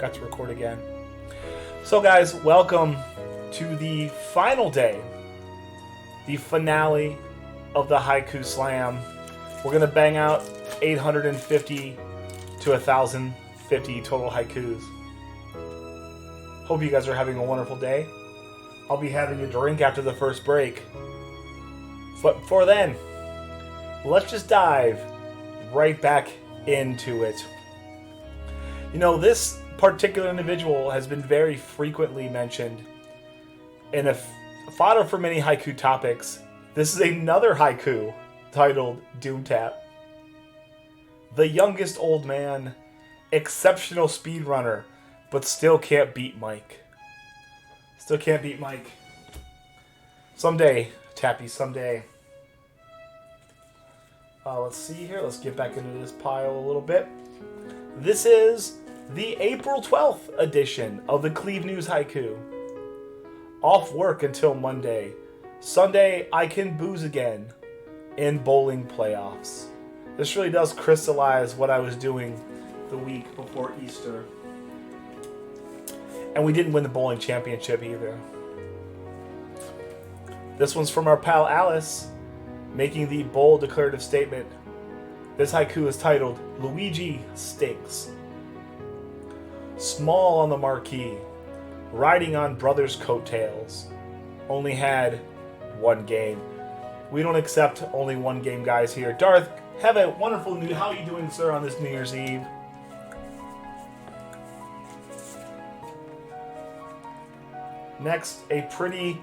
forgot to record again. So guys, welcome to the final day, the finale of the Haiku Slam. We're going to bang out 850 to 1,050 total haikus. Hope you guys are having a wonderful day. I'll be having a drink after the first break. But before then, let's just dive right back into it. You know, this particular individual has been very frequently mentioned in a fodder for many haiku topics. This is another haiku titled Doomtap. The youngest old man, exceptional speedrunner, but still can't beat Mike. Still can't beat Mike. Someday, Tappy, someday. Let's see here. Let's get back into this pile a little bit. This is the April 12th edition of the Cleve News Haiku. Off work until Monday. Sunday, I can booze again in bowling playoffs. This really does crystallize what I was doing the week before Easter. And we didn't win the bowling championship either. This one's from our pal Alice, making the bold declarative statement. This haiku is titled Luigi Stinks. Small on the marquee, riding on brothers' coattails. Only had one game. We don't accept only one game guys here. Darth, have a wonderful new... How are you doing, sir, on this New Year's Eve? Next, a pretty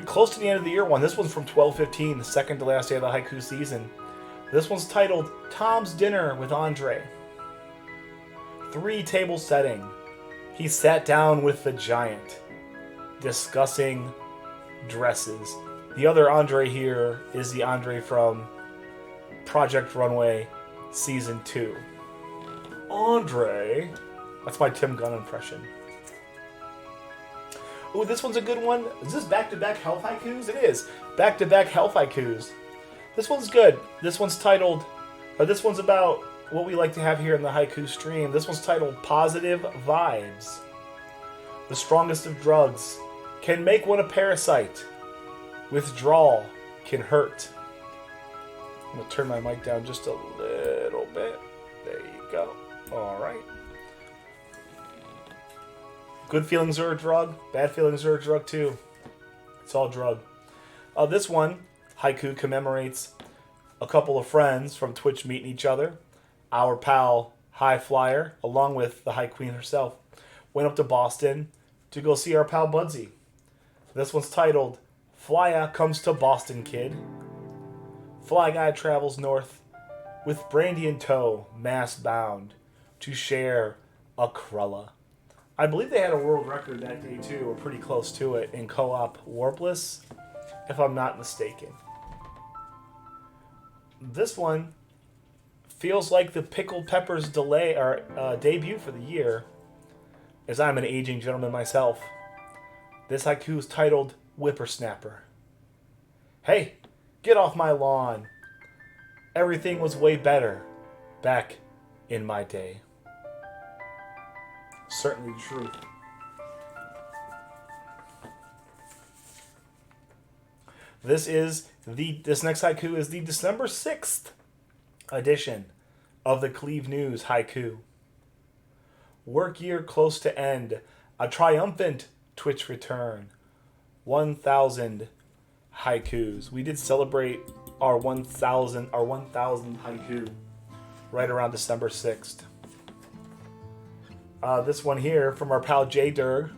close to the end of the year one. This one's from 12/15, the second to last day of the haiku season. This one's titled Tom's Dinner with Andre. 3-table setting. He sat down with the giant, discussing dresses. The other Andre here is the Andre from Project Runway Season 2. Andre. That's my Tim Gunn impression. Ooh, this one's a good one. Is this back-to-back health haikus? It is. Back-to-back health haikus. This one's good. This one's titled... this one's about what we like to have here in the haiku stream. This one's titled Positive Vibes. The strongest of drugs can make one a parasite. Withdrawal can hurt. I'm going to turn my mic down just a little bit. There you go. All right. Good feelings are a drug. Bad feelings are a drug too. It's all drug. This one, haiku, commemorates a couple of friends from Twitch meeting each other. Our pal, High Flyer, along with the High Queen herself, went up to Boston to go see our pal Budsy. This one's titled Flya Comes to Boston Kid. Fly Guy travels north with brandy in tow, mass bound, to share a Crulla. I believe they had a world record that day too, or pretty close to it, in co-op Warpless, if I'm not mistaken. This one feels like the Pickled Peppers debut for the year, as I'm an aging gentleman myself. This haiku is titled Whippersnapper. Hey, get off my lawn. Everything was way better back in my day. Certainly the truth. This next haiku is the December 6th edition of the Cleve News Haiku. Work year close to end. A triumphant Twitch return. 1,000 haikus. We did celebrate our 1,000th haiku right around December 6th. This one here from our pal J Durg.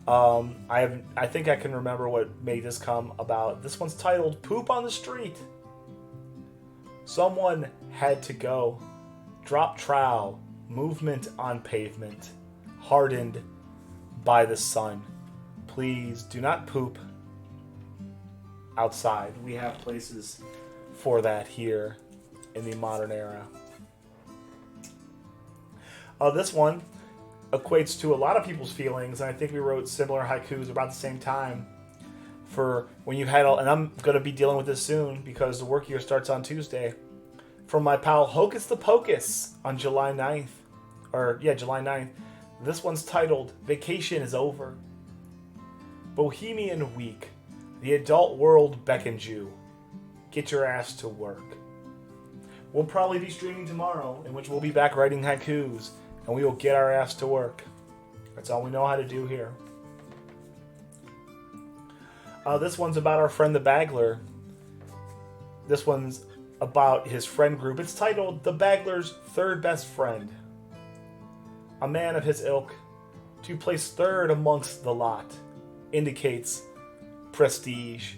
I think I can remember what made this come about. This one's titled Poop on the Street. Someone had to go. Drop trowel. Movement on pavement. Hardened by the sun. Please do not poop outside. We have places for that here in the modern era. This one equates to a lot of people's feelings, and I think we wrote similar haikus about the same time. For when you had, and I'm going to be dealing with this soon because the work year starts on Tuesday. From my pal Hocus the Pocus on July 9th. July 9th. This one's titled Vacation is Over. Bohemian Week. The adult world beckons you. Get your ass to work. We'll probably be streaming tomorrow, in which we'll be back writing haikus, and we will get our ass to work. That's all we know how to do here. This one's about our friend the Bagler. This one's about his friend group. It's titled The Bagler's Third Best Friend. A man of his ilk, to place third amongst the lot, indicates prestige.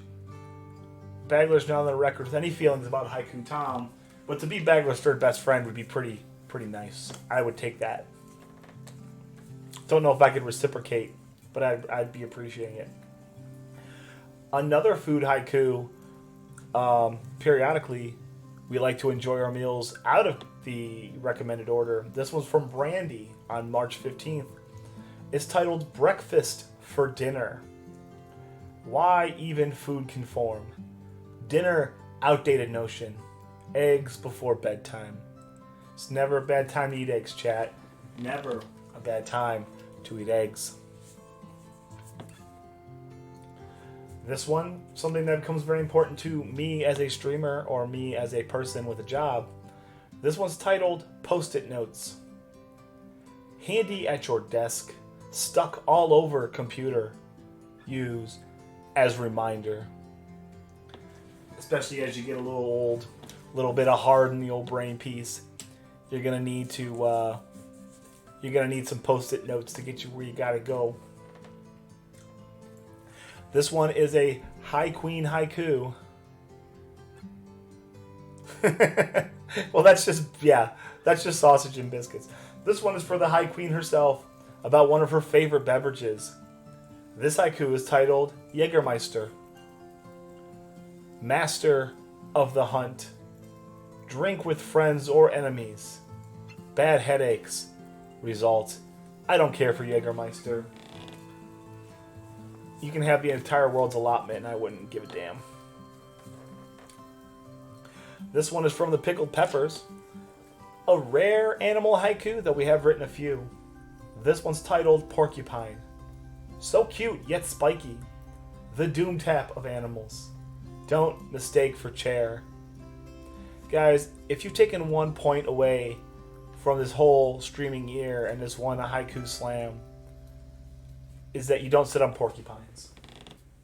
Bagler's not on the record with any feelings about Haiku Tom, but to be Bagler's third best friend would be pretty nice. I would take that. Don't know if I could reciprocate, but I'd be appreciating it. Another food haiku. Periodically, we like to enjoy our meals out of the recommended order. This one's from Brandy on March 15th. It's titled Breakfast for Dinner. Why even food conform? Dinner, outdated notion. Eggs before bedtime. It's never a bad time to eat eggs, chat. Never a bad time to eat eggs. This one, something that becomes very important to me as a streamer or me as a person with a job. This one's titled Post-it Notes. Handy at your desk, stuck all over computer. Use as reminder. Especially as you get a little old, a little bit of hard in the old brain piece. You're gonna need to. You're gonna need some post-it notes to get you where you gotta go. This one is a High Queen haiku. Well, that's just sausage and biscuits. This one is for the High Queen herself, about one of her favorite beverages. This haiku is titled Jägermeister. Master of the hunt. Drink with friends or enemies. Bad headaches. Result. I don't care for Jägermeister. You can have the entire world's allotment and I wouldn't give a damn. This one is from the Pickled Peppers. A rare animal haiku that we have written a few. This one's titled Porcupine. So cute yet spiky. The doom tap of animals. Don't mistake for chair. Guys, if you've taken 1 point away from this whole streaming year and this one haiku slam, is that you don't sit on porcupines.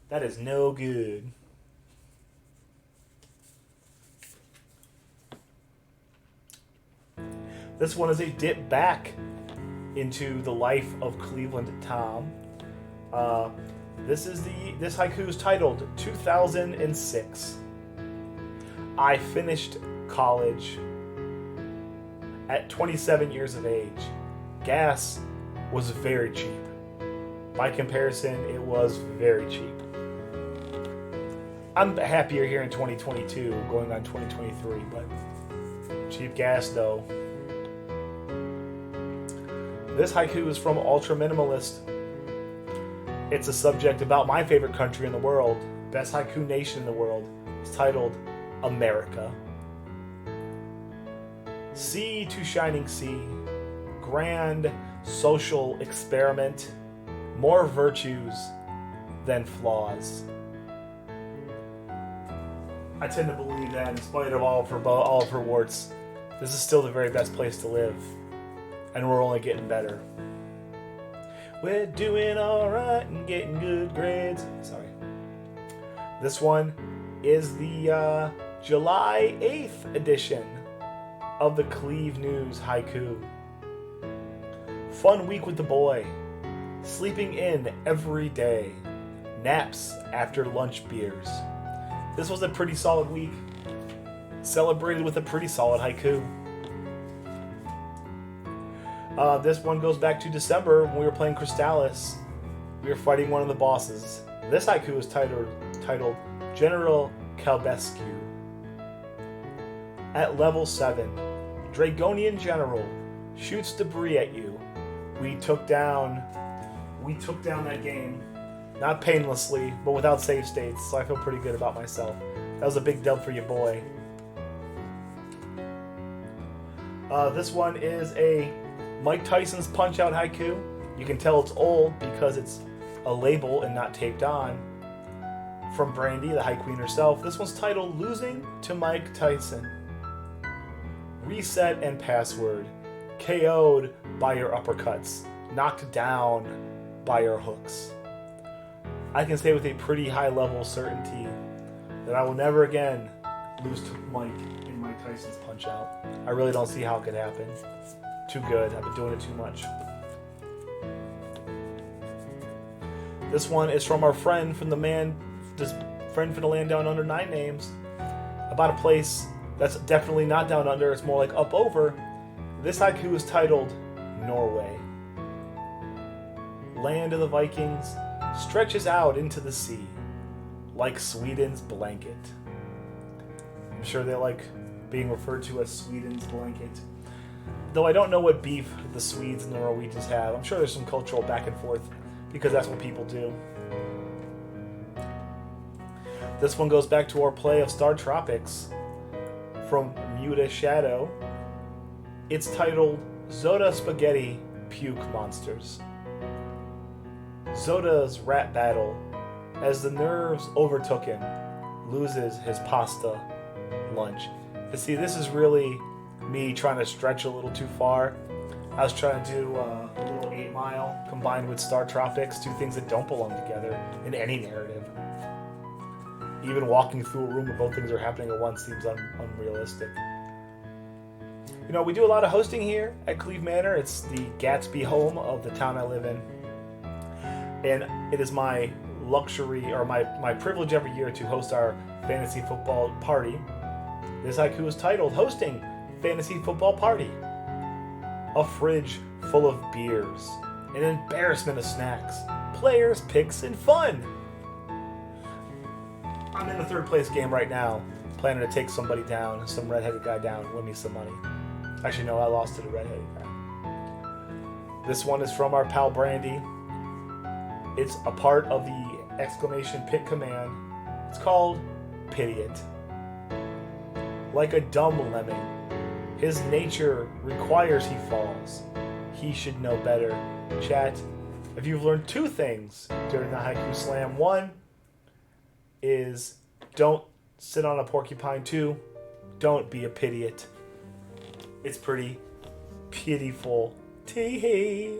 That is no good. This one is a dip back into the life of Cleveland Tom. This haiku is titled 2006. I finished college at 27 years of age. Gas was very cheap. By comparison, it was very cheap. I'm happier here in 2022, going on 2023, but cheap gas though. This haiku is from Ultra Minimalist. It's a subject about my favorite country in the world, best haiku nation in the world. It's titled America. Sea to shining sea, grand social experiment, more virtues than flaws. I tend to believe that in spite of all of her warts, this is still the very best place to live, and we're only getting better. We're doing alright and getting good grades. Sorry. This one is the July 8th edition of the Cleve News haiku. Fun week with the boy. Sleeping in every day. Naps after lunch beers. This was a pretty solid week. Celebrated with a pretty solid haiku. This one goes back to December when we were playing Crystallis. We were fighting one of the bosses. This haiku is titled General Calbescu. At level 7, Dragonian General shoots debris at you. We took down that game. Not painlessly, but without save states, so I feel pretty good about myself. That was a big dub for you, boy. This one is a Mike Tyson's Punch-Out haiku. You can tell it's old because it's a label and not taped on. From Brandy, the High Queen herself. This one's titled Losing to Mike Tyson. Reset and password. KO'd by your uppercuts. Knocked down by your hooks. I can say with a pretty high level of certainty that I will never again lose to Mike in Mike Tyson's Punch-Out. I really don't see how it could happen. Too good. I've been doing it too much. This one is from our friend from the land down under 9 names. About a place that's definitely not down under. It's more like up over. This haiku is titled Norway. Land of the Vikings stretches out into the sea like Sweden's blanket. I'm sure they like being referred to as Sweden's blanket. Though I don't know what beef the Swedes and the Norwegians have. I'm sure there's some cultural back and forth because that's what people do. This one goes back to our play of Star Tropics from Muta Shadow. It's titled Zoda Spaghetti Puke Monsters. Zoda's rat battle, as the nerves overtook him, loses his pasta lunch. You see, this is really me trying to stretch a little too far. I was trying to do a little 8 Mile combined with Star Tropics, two things that don't belong together in any narrative. Even walking through a room where both things are happening at once seems unrealistic. You know, we do a lot of hosting here at Cleve Manor. It's the Gatsby home of the town I live in. And it is my luxury, or my privilege every year to host our fantasy football party. This haiku is titled Hosting Fantasy Football Party. A fridge full of beers, an embarrassment of snacks, players, picks, and fun. I'm in the 3rd place game right now, planning to take somebody down, some redheaded guy down, win me some money. Actually, no, I lost to the redheaded guy. This one is from our pal Brandy. It's a part of the exclamation pit command. It's called Pity It. Like a dumb lemming, his nature requires he falls. He should know better. Chat, if you've learned 2 things during the Haiku Slam, 1 is don't sit on a porcupine. 2, don't be a pitiot. It's pretty pitiful. Tee.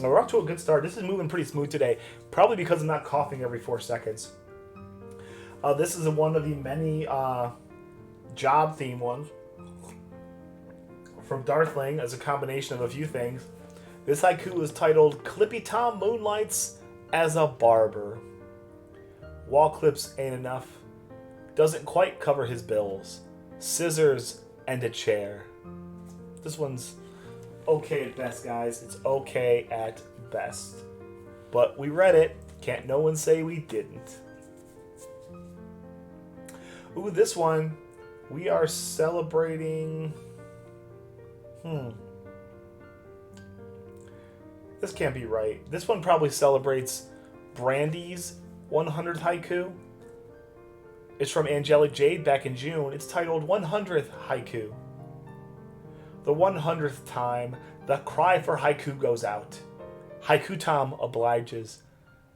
We're off to a good start. This is moving pretty smooth today, probably because I'm not coughing every 4 seconds. This is one of the many job theme ones from Darthling as a combination of a few things. This haiku is titled Clippy Tom Moonlights as a Barber. Wall clips ain't enough. Doesn't quite cover his bills. Scissors and a chair. This one's okay at best, guys. It's okay at best. But we read it. Can't no one say we didn't. Ooh, this one, we are celebrating... This can't be right. This one probably celebrates Brandy's 100th haiku. It's from Angelic Jade back in June. It's titled 100th Haiku. The 100th time, the cry for haiku goes out. Haiku Tom obliges.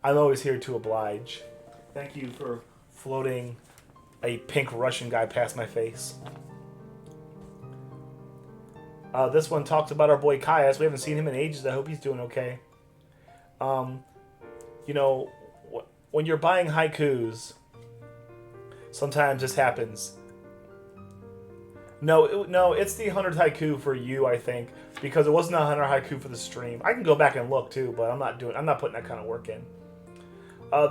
I'm always here to oblige. Thank you for floating a pink Russian guy past my face. This one talks about our boy Kaius. We haven't seen him in ages. I hope he's doing okay. You know, when you're buying haikus, sometimes this happens. No, it's the 100th haiku for you, I think, because it wasn't a 100 haiku for the stream. I can go back and look too, but I'm not putting that kind of work in.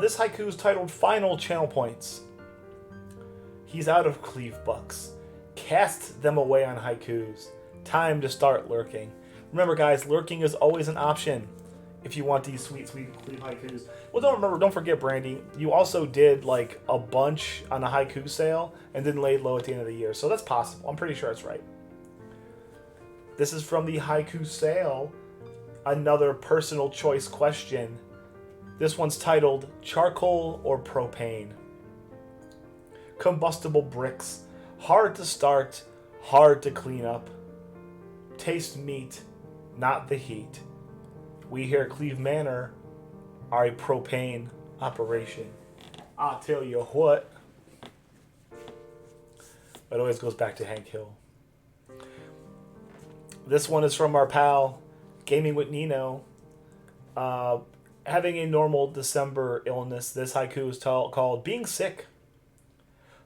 This haiku is titled Final Channel Points. He's out of cleave bucks. Cast them away on haikus. Time to start lurking. Remember, guys, lurking is always an option if you want these sweet, sweet cleave haikus. Well, don't forget, Brandy, you also did like a bunch on a haiku sale and then laid low at the end of the year. So that's possible. I'm pretty sure it's right. This is from the haiku sale. Another personal choice question. This one's titled Charcoal or Propane. Combustible bricks. Hard to start, hard to clean up. Taste meat, not the heat. We here at Cleve Manor are a propane operation. I'll tell you what. It always goes back to Hank Hill. This one is from our pal, Gaming with Nino. Having a normal December illness, this haiku is called Being Sick.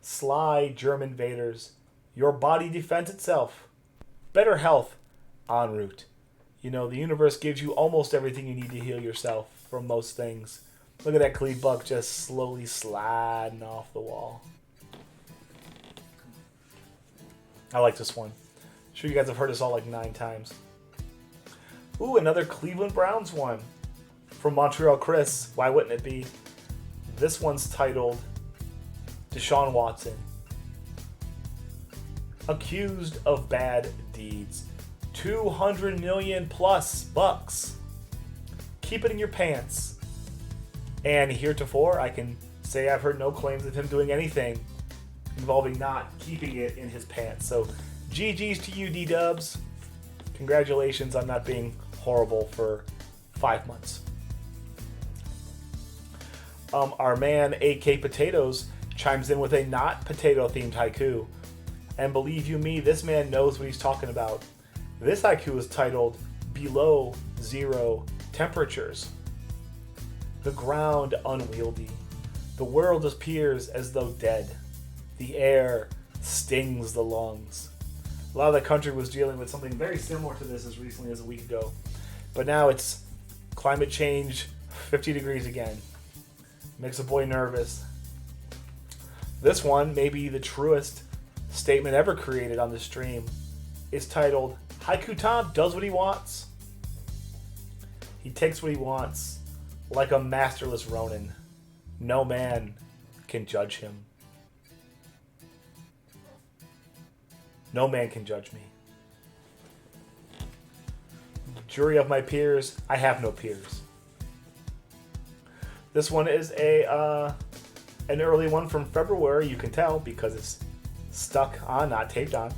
Sly German invaders, your body defends itself. Better health en route. You know, the universe gives you almost everything you need to heal yourself from most things. Look at that Cleve Buck just slowly sliding off the wall. I like this one. I'm sure you guys have heard this all like 9 times. Ooh, another Cleveland Browns one. From Montreal Chris. Why wouldn't it be? This one's titled Deshaun Watson. Accused of bad deeds. 200 million plus bucks. Keep it in your pants. And heretofore, I can say I've heard no claims of him doing anything involving not keeping it in his pants. So, GG's to you, D-dubs. Congratulations on not being horrible for 5 months. Our man, AK Potatoes, chimes in with a not potato-themed haiku. And believe you me, this man knows what he's talking about. This haiku is titled Below Zero Temperatures. The ground unwieldy. The world appears as though dead. The air stings the lungs. A lot of the country was dealing with something very similar to this as recently as a week ago. But now it's climate change, 50 degrees again. Makes a boy nervous. This one may be the truest statement ever created on the stream. It's titled, Haiku Tom does what he wants. He takes what he wants, like a masterless Ronin. No man can judge him. No man can judge me. Jury of my peers, I have no peers. This one is an early one from February, you can tell, because it's stuck on, not taped on.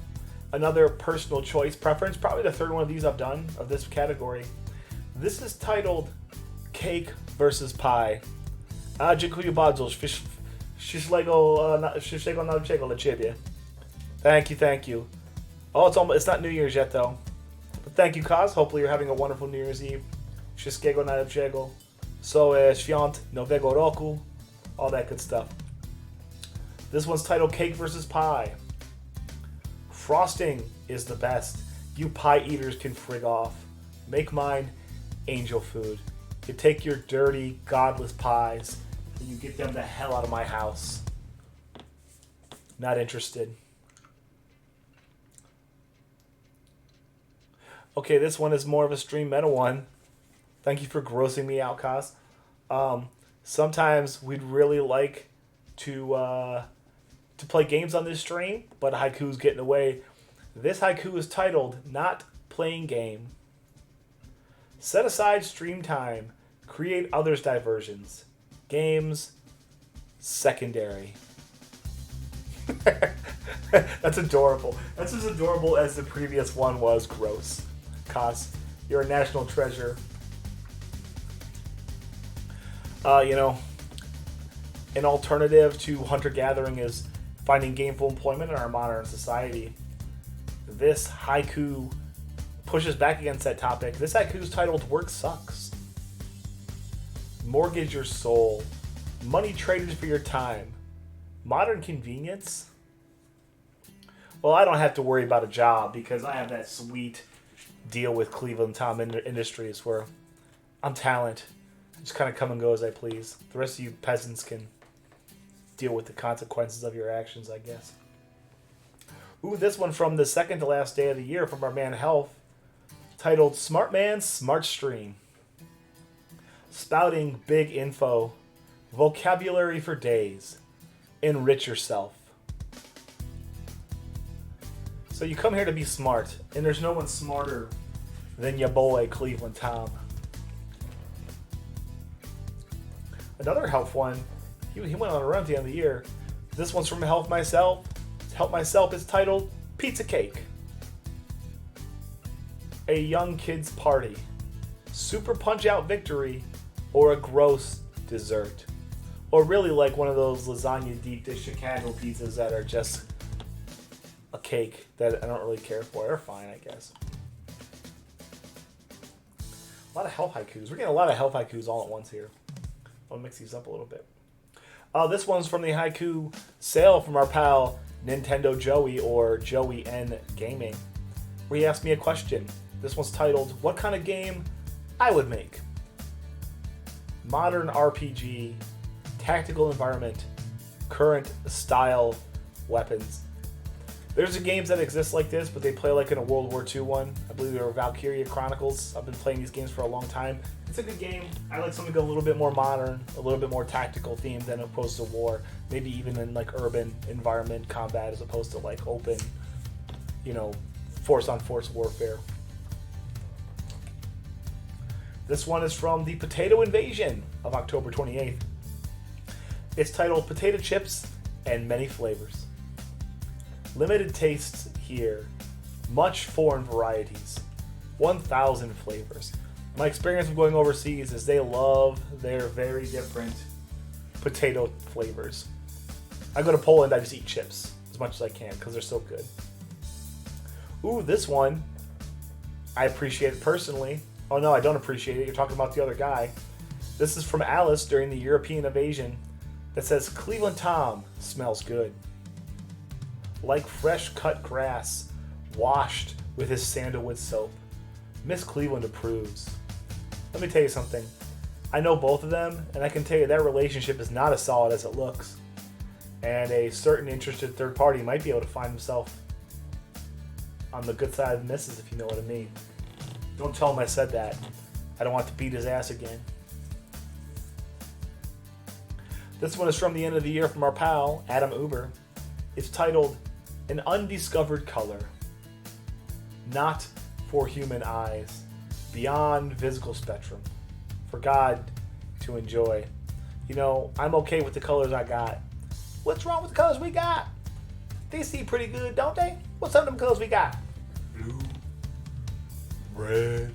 Another personal choice preference, probably the third one of these I've done, of this category. This is titled Cake versus Pie. Dziękuję bardzo. Przyszłego nowego dla ciebie. Thank you. Oh, it's not New Year's yet, though. But thank you, Kaz. Hopefully you're having a wonderful New Year's Eve. Wszystkiego najlepszego. So, świąt nowego roku. All that good stuff. This one's titled Cake versus Pie. Frosting is the best. You pie eaters can frig off. Make mine angel food. You take your dirty, godless pies and you get them the hell out of my house. Not interested. Okay, this one is more of a stream meta one. Thank you for grossing me out, Kaz. Sometimes we'd really like to play games on this stream, but haiku's getting away. This haiku is titled Not Playing Game. Set aside stream time. Create others' diversions. Games secondary. That's adorable. That's as adorable as the previous one was gross. Kaz, you're a national treasure. An alternative to hunter-gathering is finding gainful employment in our modern society. This haiku pushes back against that topic. This haiku is titled Work Sucks. Mortgage your soul. Money traded for your time. Modern convenience? Well, I don't have to worry about a job because I have that sweet deal with Cleveland Tom Industries where I'm talent. I just kind of come and go as I please. The rest of you peasants can deal with the consequences of your actions, I guess. Ooh, this one from the second to last day of the year from our man Health, titled Smart Man, Smart Stream. Spouting big info, vocabulary for days. Enrich yourself. So you come here to be smart, and there's no one smarter than your boy Cleveland Tom. Another Health one, he went on a run at the end of the year. This one's from Help Myself. Help Myself is titled pizza cake, a young kid's party, super punch-out victory, or a gross dessert. Or really like one of those lasagna deep dish Chicago pizzas that are just a cake that I don't really care for. They're fine, I guess. A lot of health haikus. We're getting a lot of health haikus all at once here. I'll mix these up a little bit. This one's from the haiku sale from our pal Nintendo Joey, or Joey N Gaming, where he asked me a question. This one's titled, "What kind of game I would make?" Modern RPG, tactical environment, current style weapons. There's games that exist like this, but they play like in a World War II one. I believe they were Valkyria Chronicles. I've been playing these games for a long time. It's a good game. I like something a little bit more modern, a little bit more tactical themed than opposed to war. Maybe even in like urban environment combat as opposed to like open, force on force warfare. This one is from the Potato Invasion of October 28th. It's titled Potato Chips and Many Flavors. Limited tastes here, much foreign varieties, 1,000 flavors. My experience of going overseas is they love their very different potato flavors. I go to Poland, I just eat chips as much as I can because they're so good. Ooh, this one, I appreciate it personally. Oh no, I don't appreciate it. You're talking about the other guy. This is from Alice during the European invasion that says, "Cleveland Tom smells good. Like fresh cut grass, washed with his sandalwood soap. Miss Cleveland approves." Let me tell you something. I know both of them, and I can tell you that relationship is not as solid as it looks. And a certain interested third party might be able to find himself on the good side of the missus, if you know what I mean. Don't tell him I said that. I don't want to beat his ass again. This one is from the end of the year from our pal, Adam Uber. It's titled, "An Undiscovered Color. Not for human eyes. Beyond physical spectrum. For God to enjoy." I'm okay with the colors I got. What's wrong with the colors we got? They see pretty good, don't they? What's some of them colors we got? Blue, red,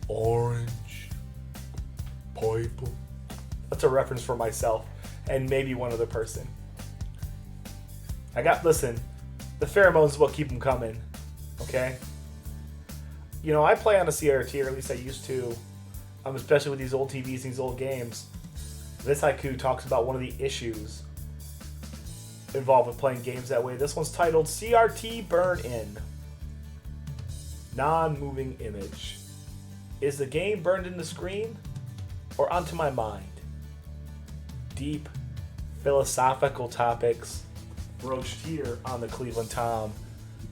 orange, purple. That's a reference for myself and maybe one other person. Listen, the pheromones is what keep them coming, okay? I play on a CRT, or at least I used to, especially with these old TVs and these old games. This haiku talks about one of the issues involved with playing games that way. This one's titled, "CRT Burn In. Non-moving image. Is the game burned in the screen or onto my mind?" Deep philosophical topics broached here on the Cleveland Tom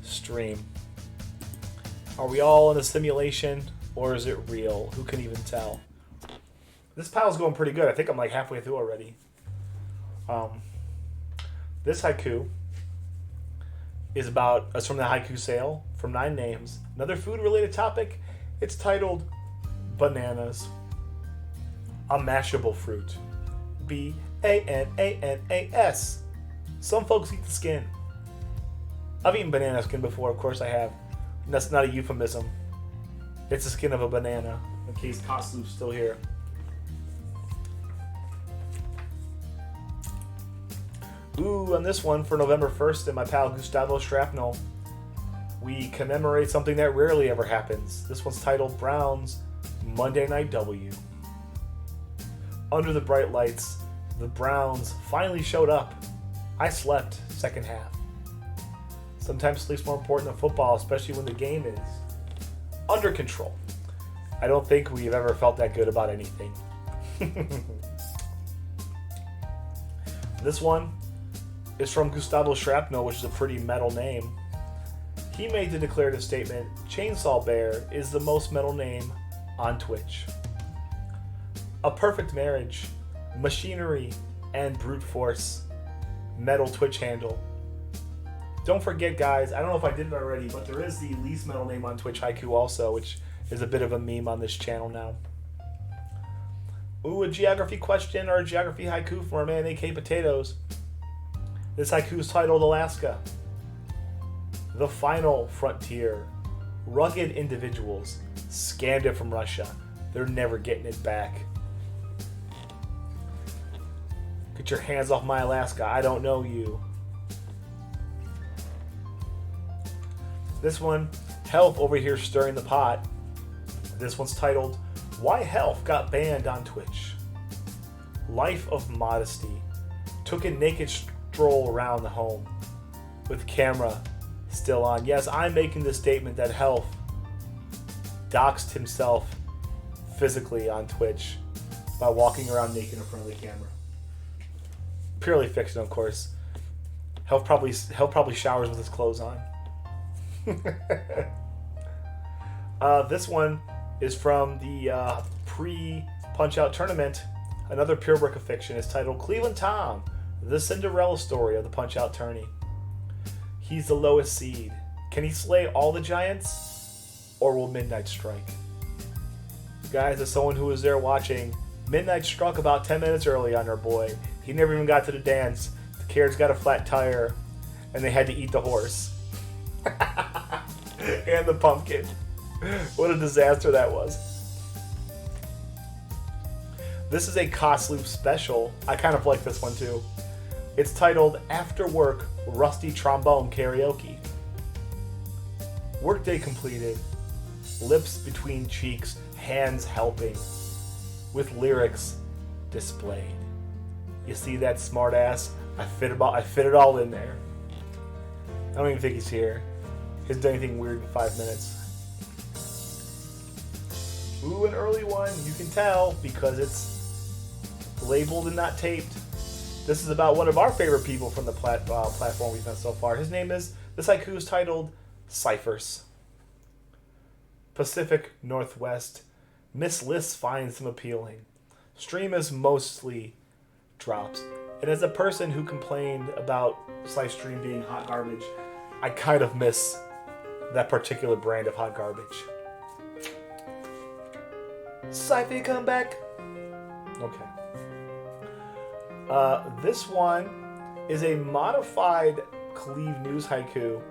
stream. Are we all in a simulation, or is it real? Who can even tell? This pal's going pretty good. I think I'm like halfway through already. This haiku is from the haiku sale from 9 names. Another food-related topic. It's titled Bananas. A mashable fruit. Bananas. Some folks eat the skin. I've eaten banana skin before, of course I have. And that's not a euphemism. It's the skin of a banana, in case Koslu's still here. Ooh, on this one, for November 1st, and my pal Gustavo Shrapnel, we commemorate something that rarely ever happens. This one's titled Browns Monday Night W. Under the bright lights, the Browns finally showed up. I slept second half. Sometimes sleep's more important than football, especially when the game is under control. I don't think we've ever felt that good about anything. This one is from Gustavo Shrapnel, which is a pretty metal name. He made the declarative statement, "Chainsaw Bear is the most metal name on Twitch. A perfect marriage, machinery, and brute force. Metal Twitch handle." Don't forget, guys, I don't know if I did it already, but there is the least metal name on Twitch haiku also, which is a bit of a meme on this channel now. Ooh, a geography question or a geography haiku from our man AK Potatoes. This haiku is titled Alaska. The final frontier. Rugged individuals scammed it from Russia. They're never getting it back. Get your hands off my Alaska. I don't know you. This one, Health over here stirring the pot. This one's titled, Why Health Got Banned on Twitch. Life of modesty. Took a naked stroll around the home with camera still on. Yes, I'm making the statement that Health doxed himself physically on Twitch by walking around naked in front of the camera. Purely fiction, of course. Health probably showers with his clothes on. This one is from the pre-Punch-Out tournament. Another pure work of fiction. It's titled Cleveland Tom, the Cinderella story of the Punch-Out tourney. He's the lowest seed. Can he slay all the giants? Or will midnight strike? Guys, as someone who was there watching, midnight struck about 10 minutes early on our boy. He never even got to the dance. The carriage got a flat tire, and they had to eat the horse. And the pumpkin. What a disaster that was. This is a Cost Loop special. I kind of like this one too. It's titled After Work Rusty Trombone Karaoke. Workday completed. Lips between cheeks, hands helping. With lyrics displayed. You see that smart ass? I fit it all in there. I don't even think he's here. He hasn't done anything weird in 5 minutes. Ooh, an early one. You can tell because it's labeled and not taped. This is about one of our favorite people from the platform we've done so far. His name is, this haiku is titled Ciphers. Pacific Northwest. Miss Liz finds them appealing. Stream is mostly drops. And as a person who complained about Slice Stream being hot garbage, I kind of miss that particular brand of hot garbage. Cypher, come back. Okay. This one is a modified Cleve News haiku,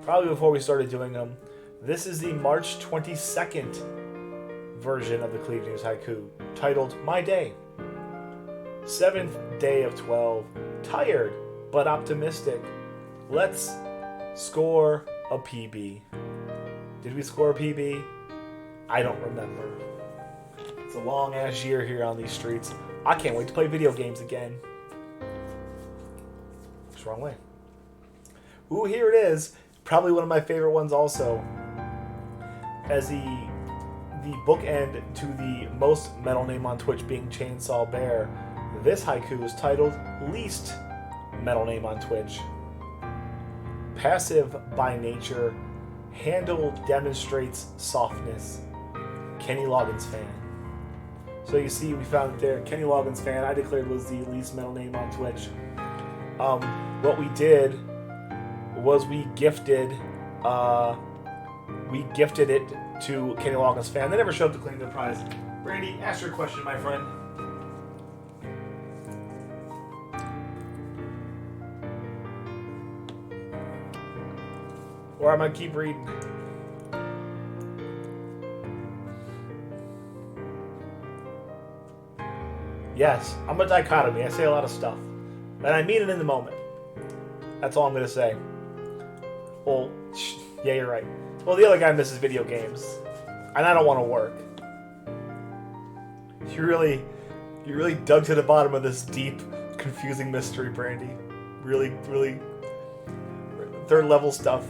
probably before we started doing them. This is the March 22nd version of the Cleve News haiku, titled My Day. 7th day of 12, tired but optimistic. Let's score a PB. Did we score a PB? I don't remember. It's a long ass year here on these streets. I can't wait to play video games again. It's the wrong way. Ooh, here it is. Probably one of my favorite ones also. As the bookend to the most metal name on Twitch being Chainsaw Bear, this haiku is titled Least Metal Name on Twitch. Passive by nature, handle demonstrates softness. Kenny Loggins fan. So you see, we found it there. Kenny Loggins fan, I declared was the least metal name on Twitch. What we did was we gifted it to Kenny Loggins fan. They never showed up to claim their prize. Brandy, ask your question, my friend. Or I might keep reading. Yes, I'm a dichotomy. I say a lot of stuff. And I mean it in the moment. That's all I'm going to say. Well, yeah, you're right. Well, the other guy misses video games. And I don't want to work. You really dug to the bottom of this deep, confusing mystery, Brandy. Really, really third level stuff.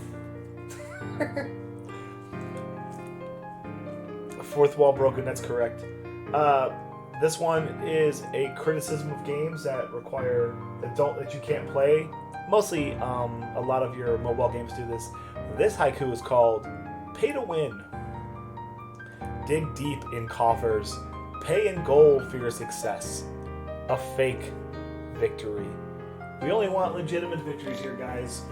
Fourth wall broken, that's correct. This one is a criticism of games that require that you can't play. Mostly, a lot of your mobile games do this. This haiku is called Pay to Win. Dig deep in coffers. Pay in gold for your success. A fake victory. We only want legitimate victories here, guys.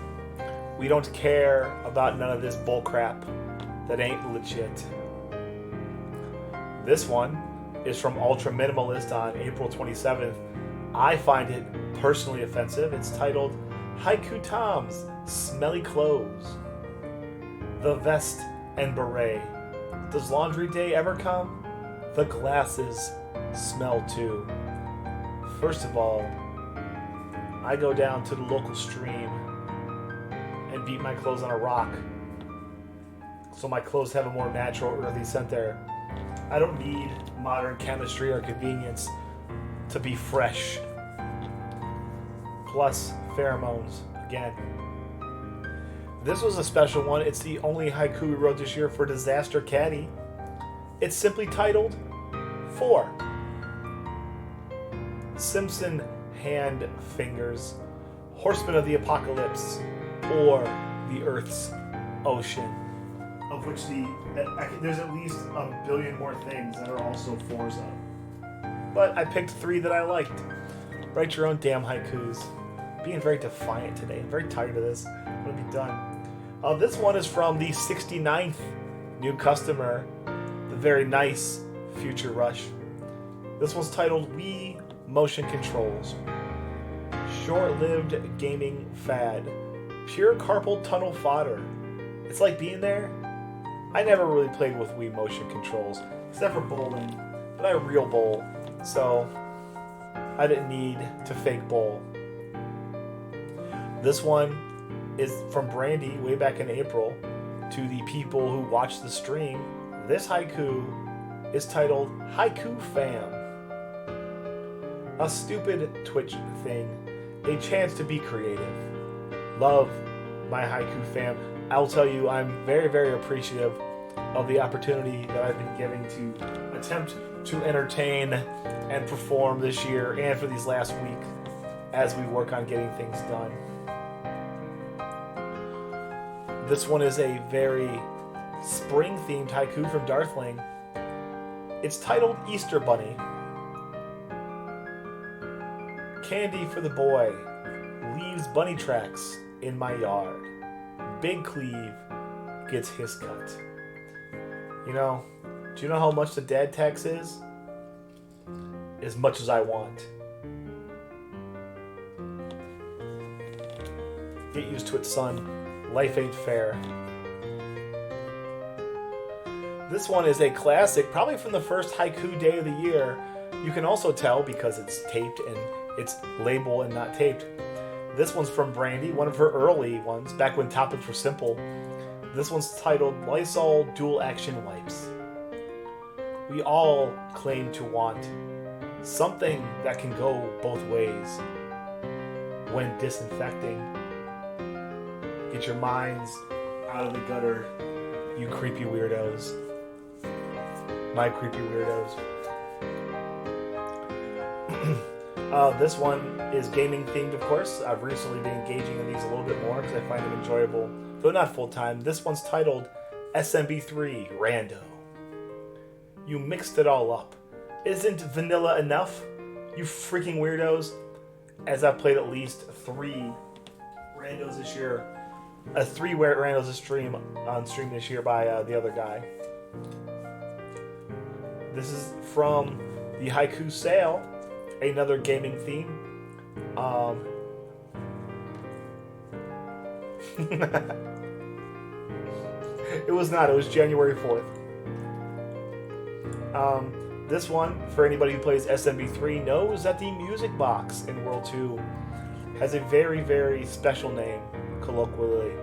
We don't care about none of this bullcrap that ain't legit. This one is from Ultra Minimalist on April 27th. I find it personally offensive. It's titled Haiku Tom's Smelly Clothes. the vest and beret. Does laundry day ever come? The glasses smell too. First of all, I go down to the local stream and beat my clothes on a rock so my clothes have a more natural, earthy scent there. I don't need modern chemistry or convenience to be fresh. Plus, pheromones, again. This was a special one. It's the only haiku we wrote this year for Disaster Caddy. It's simply titled 4. Simpson hand fingers, horsemen of the apocalypse, or the Earth's ocean. Of which there's at least a billion more things that are also 4s of. But I picked 3 that I liked. Write your own damn haikus. Being very defiant today. I'm very tired of this. I'm going to be done. This one is from the 69th new customer, the very nice Future Rush. This one's titled Wii Motion Controls. Short-lived gaming fad. Pure carpal tunnel fodder. It's like being there. I never really played with Wii Motion Controls, except for bowling, but I real bowl, so I didn't need to fake bowl. This one is from Brandy way back in April. To the people who watched the stream, this haiku is titled Haiku Fam. A stupid Twitch thing, a chance to be creative. Love my haiku fam. I'll tell you, I'm very, very appreciative of the opportunity that I've been given to attempt to entertain and perform this year and for these last week as we work on getting things done. This one is a very spring-themed haiku from Darthling. It's titled Easter Bunny. Candy for the boy. Leaves bunny tracks in my yard. Big Cleve gets his cut. You know, do you know how much the dad tax is? As much as I want. Get used to it, son. Life ain't fair. This one is a classic, probably from the first haiku day of the year. You can also tell because it's taped and it's labeled and not taped. This one's from Brandy, one of her early ones, back when topics were simple. This one's titled Lysol Dual Action Wipes. We all claim to want something that can go both ways when disinfecting. Get your minds out of the gutter, you creepy weirdos. My creepy weirdos. This one is gaming themed, of course. I've recently been engaging in these a little bit more because I find them enjoyable, though not full time. This one's titled SMB3 Rando. You mixed it all up. Isn't vanilla enough? You freaking weirdos. As I've played at least 3 randos this year. 3 randos on stream this year by the other guy. This is from the Haiku Sale, another gaming theme. It was not. It was January 4th. This one, for anybody who plays SMB3, knows that the music box in World 2 has a very, very special name, colloquially.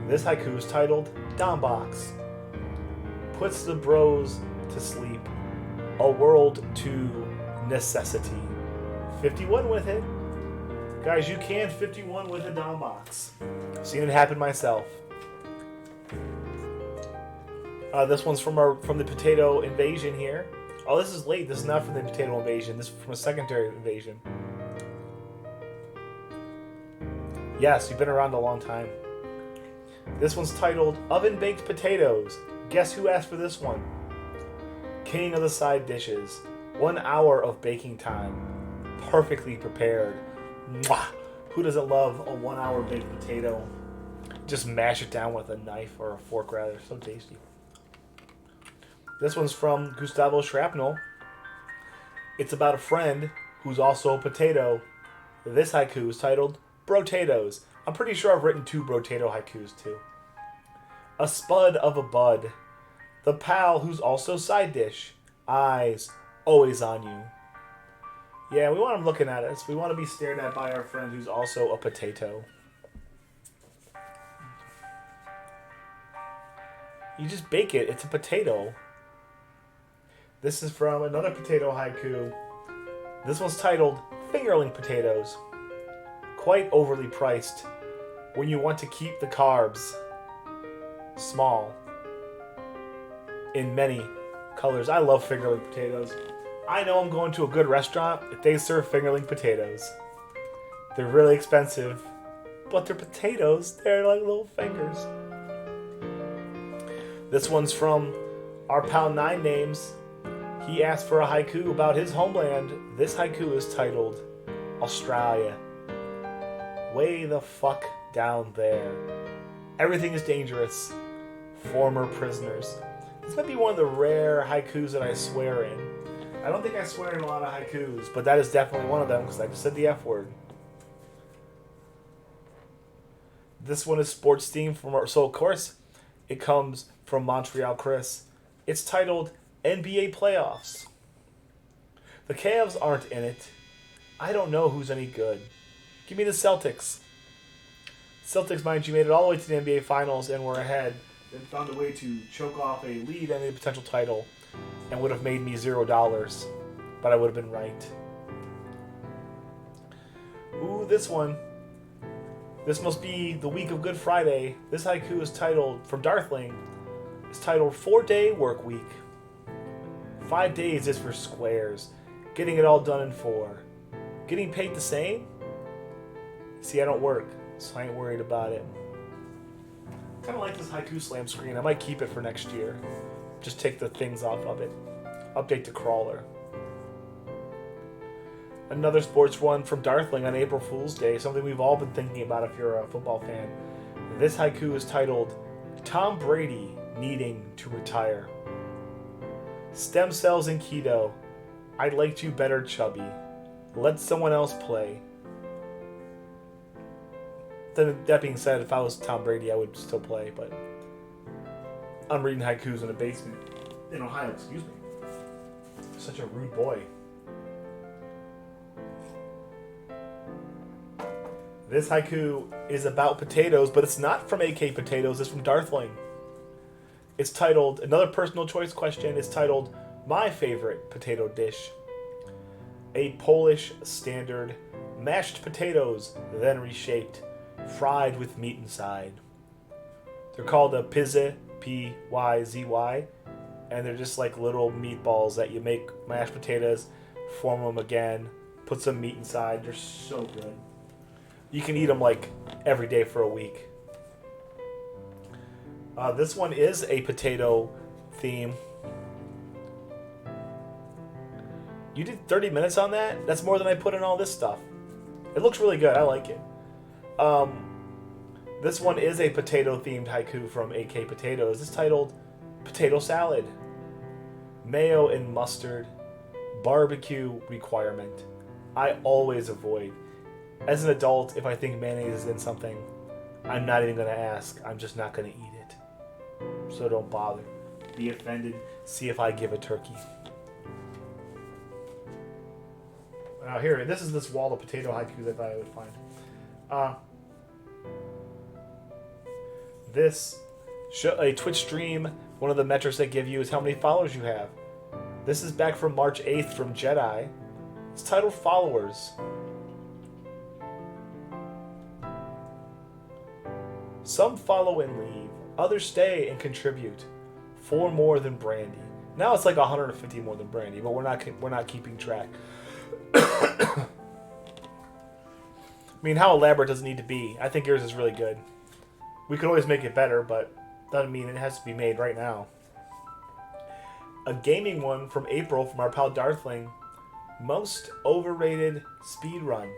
This haiku is titled Dombox. Puts the bros to sleep. A world to necessity. 51 with it. Guys, you can 51 with a Dombox. Seen it happen myself. This one's from the Potato Invasion here. Oh, this is late. This is not from the Potato Invasion. This is from a secondary invasion. Yes, you've been around a long time. This one's titled Oven Baked Potatoes. Guess who asked for this one? King of the side dishes. 1 hour of baking time. Perfectly prepared. Mwah! Who doesn't love a 1 hour baked potato? Just mash it down with a knife or a fork, rather. So tasty. This one's from Gustavo Shrapnel. It's about a friend who's also a potato. This haiku is titled Brotatoes. I'm pretty sure I've written 2 Brotato haikus too. A spud of a bud. The pal who's also side dish. Eyes always on you. Yeah, we want them looking at us. We want to be stared at by our friend who's also a potato. You just bake it. It's a potato. This is from another potato haiku. This one's titled Fingerling Potatoes. Quite overly priced when you want to keep the carbs small in many colors. I love fingerling potatoes. I know I'm going to a good restaurant if they serve fingerling potatoes. They're really expensive, but they're potatoes. They're like little fingers. This one's from our pal Nine Names. He asked for a haiku about his homeland. This haiku is titled Australia. Way the fuck down there. Everything is dangerous. Former prisoners. This might be one of the rare haikus that I swear in. I don't think I swear in a lot of haikus, but that is definitely one of them because I just said the F word. This one is sports themed so of course it comes from Montreal Chris. It's titled NBA Playoffs. The Cavs aren't in it. I don't know who's any good. Give me the Celtics. Celtics, mind you, made it all the way to the NBA Finals and were ahead. Then found a way to choke off a lead and a potential title and would have made me $0, but I would have been right. Ooh, this one. This must be the week of Good Friday. This haiku is titled, from Darthling, it's titled 4-Day Work Week. 5 days is for squares. Getting it all done in 4. Getting paid the same? See, I don't work, so I ain't worried about it. Kind of like this haiku slam screen. I might keep it for next year. Just take the things off of it. Update the crawler. Another sports one from Darthling on April Fool's Day. Something we've all been thinking about if you're a football fan. This haiku is titled Tom Brady Needing to Retire. Stem cells and keto. I liked you better chubby. Let someone else play. That being said, if I was Tom Brady, I would still play, but I'm reading haikus in a basement in Ohio, excuse me. Such a rude boy. This haiku is about potatoes, but it's not from AK Potatoes, it's from Darthling. It's titled, another personal choice question, is titled, My Favorite Potato Dish. A Polish standard, mashed potatoes, then reshaped, fried with meat inside. They're called a pizzy, P-Y-Z-Y, and they're just like little meatballs that you make mashed potatoes, form them again, put some meat inside. They're so good. You can eat them like every day for a week. This one is a potato theme. You did 30 minutes on that? That's more than I put in all this stuff. It looks really good. I like it. This one is a potato-themed haiku from AK Potatoes. It's titled Potato Salad. Mayo and mustard. Barbecue requirement. I always avoid. As an adult, if I think mayonnaise is in something, I'm not even going to ask. I'm just not going to eat it. So don't bother. Be offended. See if I give a turkey. Here, this is this wall of potato haikus I thought I would find. A Twitch stream, one of the metrics they give you is how many followers you have. This is back from March 8th from Jedi. It's titled Followers. Some follow and leave. Others stay and contribute. 4 more than Brandy. Now it's like 150 more than Brandy, but we're not keeping track. I mean, how elaborate does it need to be? I think yours is really good. We could always make it better, but doesn't mean it has to be made right now. A gaming one from April from our pal Darthling. Most overrated speedrun.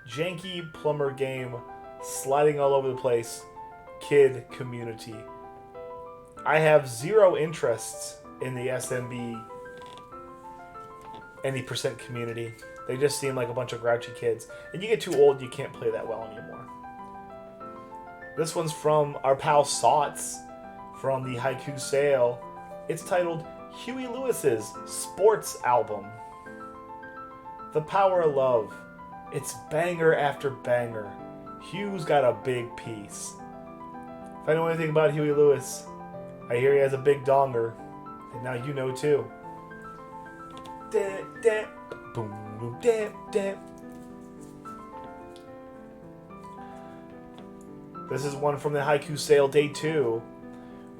Janky plumber game, sliding all over the place, kid community. I have 0 interests in the SMB any percent community. They just seem like a bunch of grouchy kids. And you get too old, you can't play that well anymore. This one's from our pal Sots from the Haiku Sale. It's titled Huey Lewis's Sports Album. The Power of Love. It's banger after banger. Hugh's got a big piece. If I know anything about Huey Lewis, I hear he has a big donger. And now you know too. This is one from the Haiku Sale Day 2.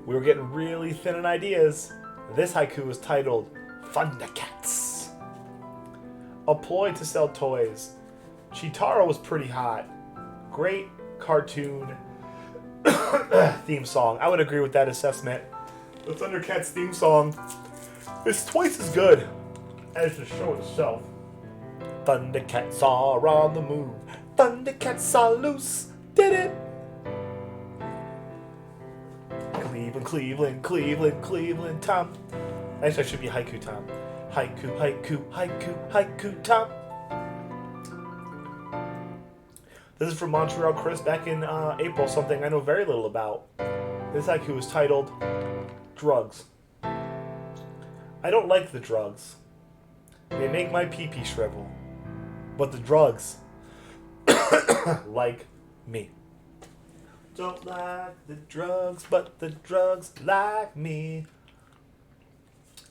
We were getting really thin on ideas. This haiku is titled Thundercats. A ploy to sell toys. Chitara was pretty hot. Great cartoon theme song. I would agree with that assessment. The Thundercats theme song is twice as good as the show itself. Thundercats are on the move. Thundercats are loose. Did it? Cleveland, Cleveland, Cleveland, Cleveland, Tom. Actually, that should be Haiku Tom. Haiku, haiku, haiku, haiku Tom. This is from Montreal Chris back in April, something I know very little about. This haiku is titled Drugs. I don't like the drugs. They make my pee-pee shrivel. But the drugs like me. Don't like the drugs, but the drugs like me.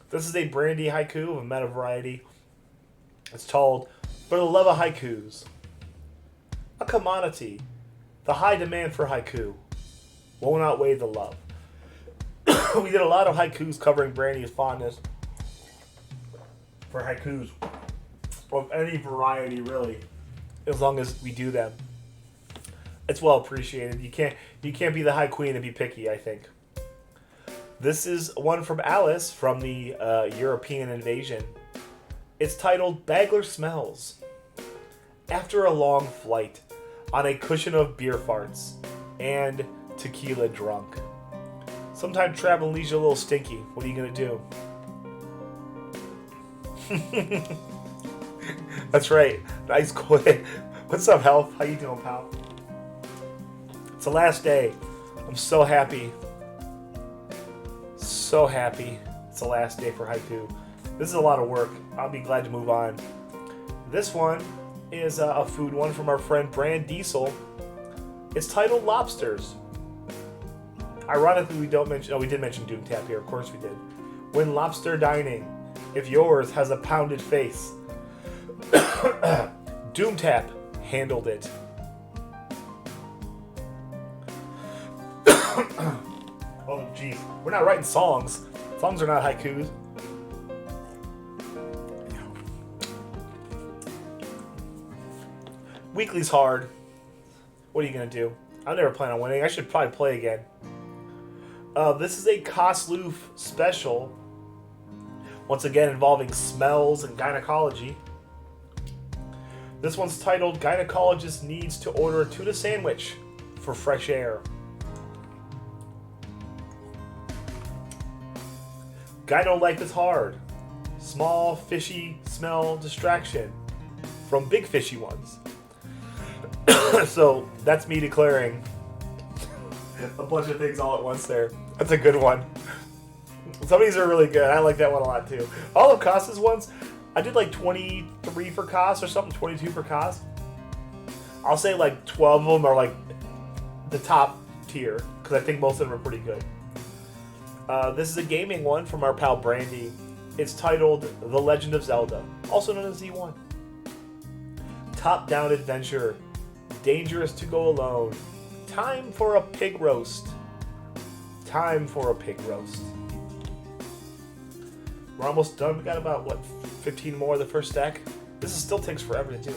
This is a brandy haiku of a meta variety. It's called For the Love of Haikus. A commodity. The high demand for haiku won't outweigh the love. We did a lot of haikus covering Brandy's fondness for haikus of any variety, really, as long as we do them. It's well appreciated. You can't be the high queen and be picky, I think. This is one from Alice from the European invasion. It's titled Bagler Smells. After a long flight, on a cushion of beer farts and tequila drunk. Sometimes travel leaves you a little stinky. What are you going to do? That's right. Nice quit. What's up, Health? How you doing, pal? It's the last day. I'm so happy. So happy. It's the last day for haiku. This is a lot of work. I'll be glad to move on. This one is a food one from our friend Brand Diesel. It's titled Lobsters. Ironically, we did mention Doom Tap here. Of course we did. When lobster dining, if yours has a pounded face, Doom Tap handled it. Oh, geez. We're not writing songs. Songs are not haikus. Weekly's hard. What are you going to do? I never plan on winning. I should probably play again. This is a Kosloof special. Once again involving smells and gynecology. This one's titled Gynecologist Needs to Order a Tuna Sandwich for Fresh Air. Gyno life is hard. Small, fishy smell distraction from big fishy ones. So that's me declaring a bunch of things all at once there. That's a good one. Some of these are really good. I like that one a lot too. All of Cos's ones, I did like 23 for Cos or something, 22 for Cos. I'll say like 12 of them are like the top tier because I think most of them are pretty good. This is a gaming one from our pal Brandy. It's titled The Legend of Zelda, also known as Z1. Top-down adventure. Dangerous to go alone. Time for a pig roast. Time for a pig roast. We're almost done. We got about, 15 more of the first stack? This still takes forever to do.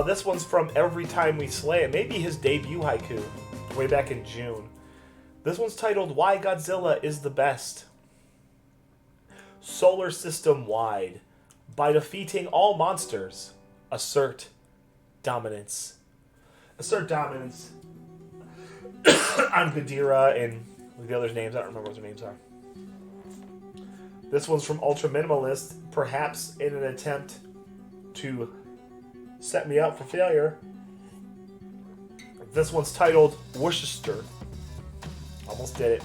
This one's from Every Time We Slay. It may be his debut haiku, way back in June. This one's titled Why Godzilla is the Best. Solar system wide. By defeating all monsters, assert dominance. Assert dominance on Ghidorah and the others' names. I don't remember what their names are. This one's from Ultra Minimalist, perhaps in an attempt to set me up for failure. This one's titled Worcester. Almost did it.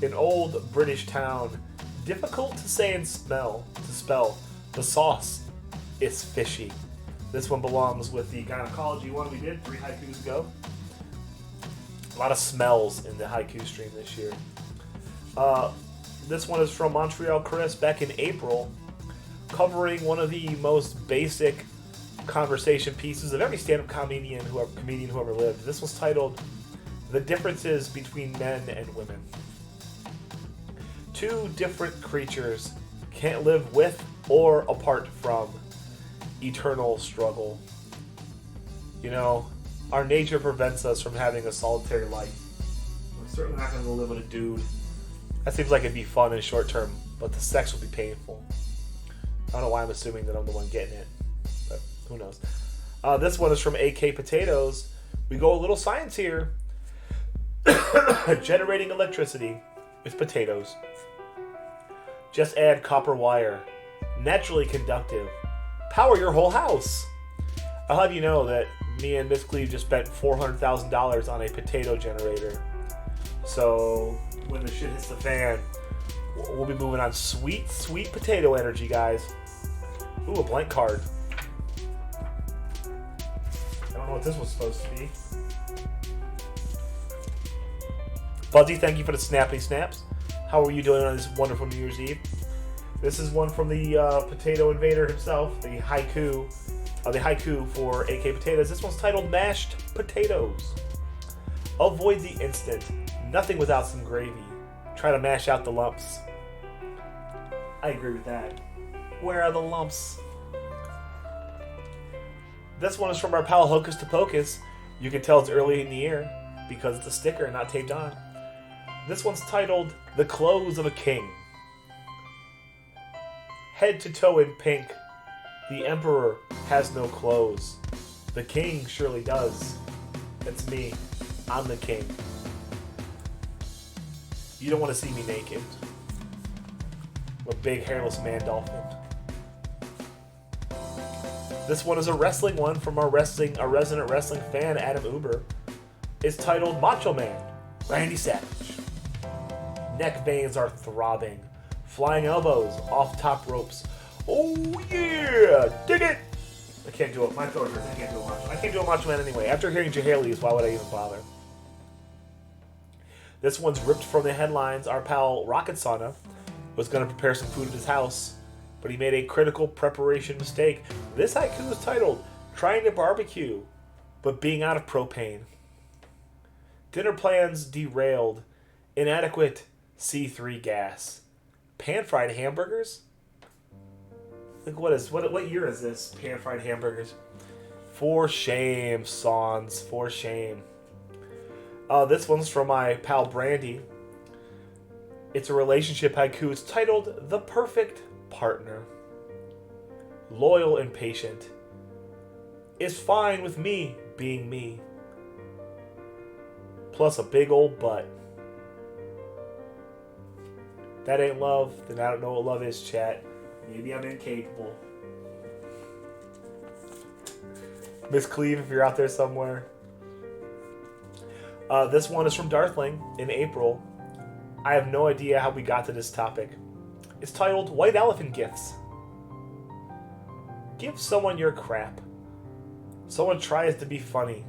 An old British town, difficult to say and spell. The sauce is fishy. This one belongs with the gynecology one we did 3 haikus ago. A lot of smells in the haiku stream this year. This one is from Montreal Chris back in April, covering one of the most basic conversation pieces of every stand-up comedian who ever lived. This was titled The Differences Between Men and Women. 2 different creatures can't live with or apart from eternal struggle. You know, our nature prevents us from having a solitary life. We're certainly not going to live with a dude. That seems like it'd be fun and short term, but the sex will be painful. I don't know why I'm assuming that I'm the one getting it, but who knows. This one is from AK Potatoes. We go a little science here. Generating electricity with potatoes. Just add copper wire. Naturally conductive. Power your whole house. I'll have you know that me and Miss Cleve just spent $400,000 on a potato generator. So when the shit hits the fan, we'll be moving on sweet, sweet potato energy, guys. Ooh, a blank card. I don't know what this was supposed to be. Fuzzy, thank you for the snappy snaps. How are you doing on this wonderful New Year's Eve? This is one from the potato invader himself, the haiku for AK Potatoes. This one's titled Mashed Potatoes. Avoid the instant. Nothing without some gravy. Try to mash out the lumps. I agree with that. Where are the lumps? This one is from our pal Hocus to Pocus. You can tell it's early in the year because it's a sticker and not taped on. This one's titled The Clothes of a King. Head to toe in pink. The emperor has no clothes. The king surely does. It's me. I'm the king. You don't want to see me naked. I'm a big hairless man dolphin. This one is a wrestling one from our resident wrestling fan, Adam Uber. It's titled Macho Man, Randy Savage. Neck veins are throbbing. Flying elbows off top ropes. Oh yeah! Dig it! I can't do it. My throat hurts. I can't do a Macho. I can't do a Macho Man anyway. After hearing Jahaley's, why would I even bother? This one's ripped from the headlines. Our pal Rocket Sauna was going to prepare some food at his house, but he made a critical preparation mistake. This haiku is titled Trying to Barbecue, but Being Out of Propane. Dinner plans derailed. Inadequate C3 gas. Pan-fried hamburgers? Like what year is this? Pan-fried hamburgers? For shame, Sans. For shame. This one's from my pal Brandy. It's a relationship haiku. It's titled The Perfect Partner. Loyal and patient. Is fine with me being me. Plus a big old butt. That ain't love, then I don't know what love is, chat. Maybe I'm incapable. Miss Cleve, if you're out there somewhere. This one is from Darthling in April. I have no idea how we got to this topic. It's titled White Elephant Gifts. Give someone your crap. Someone tries to be funny.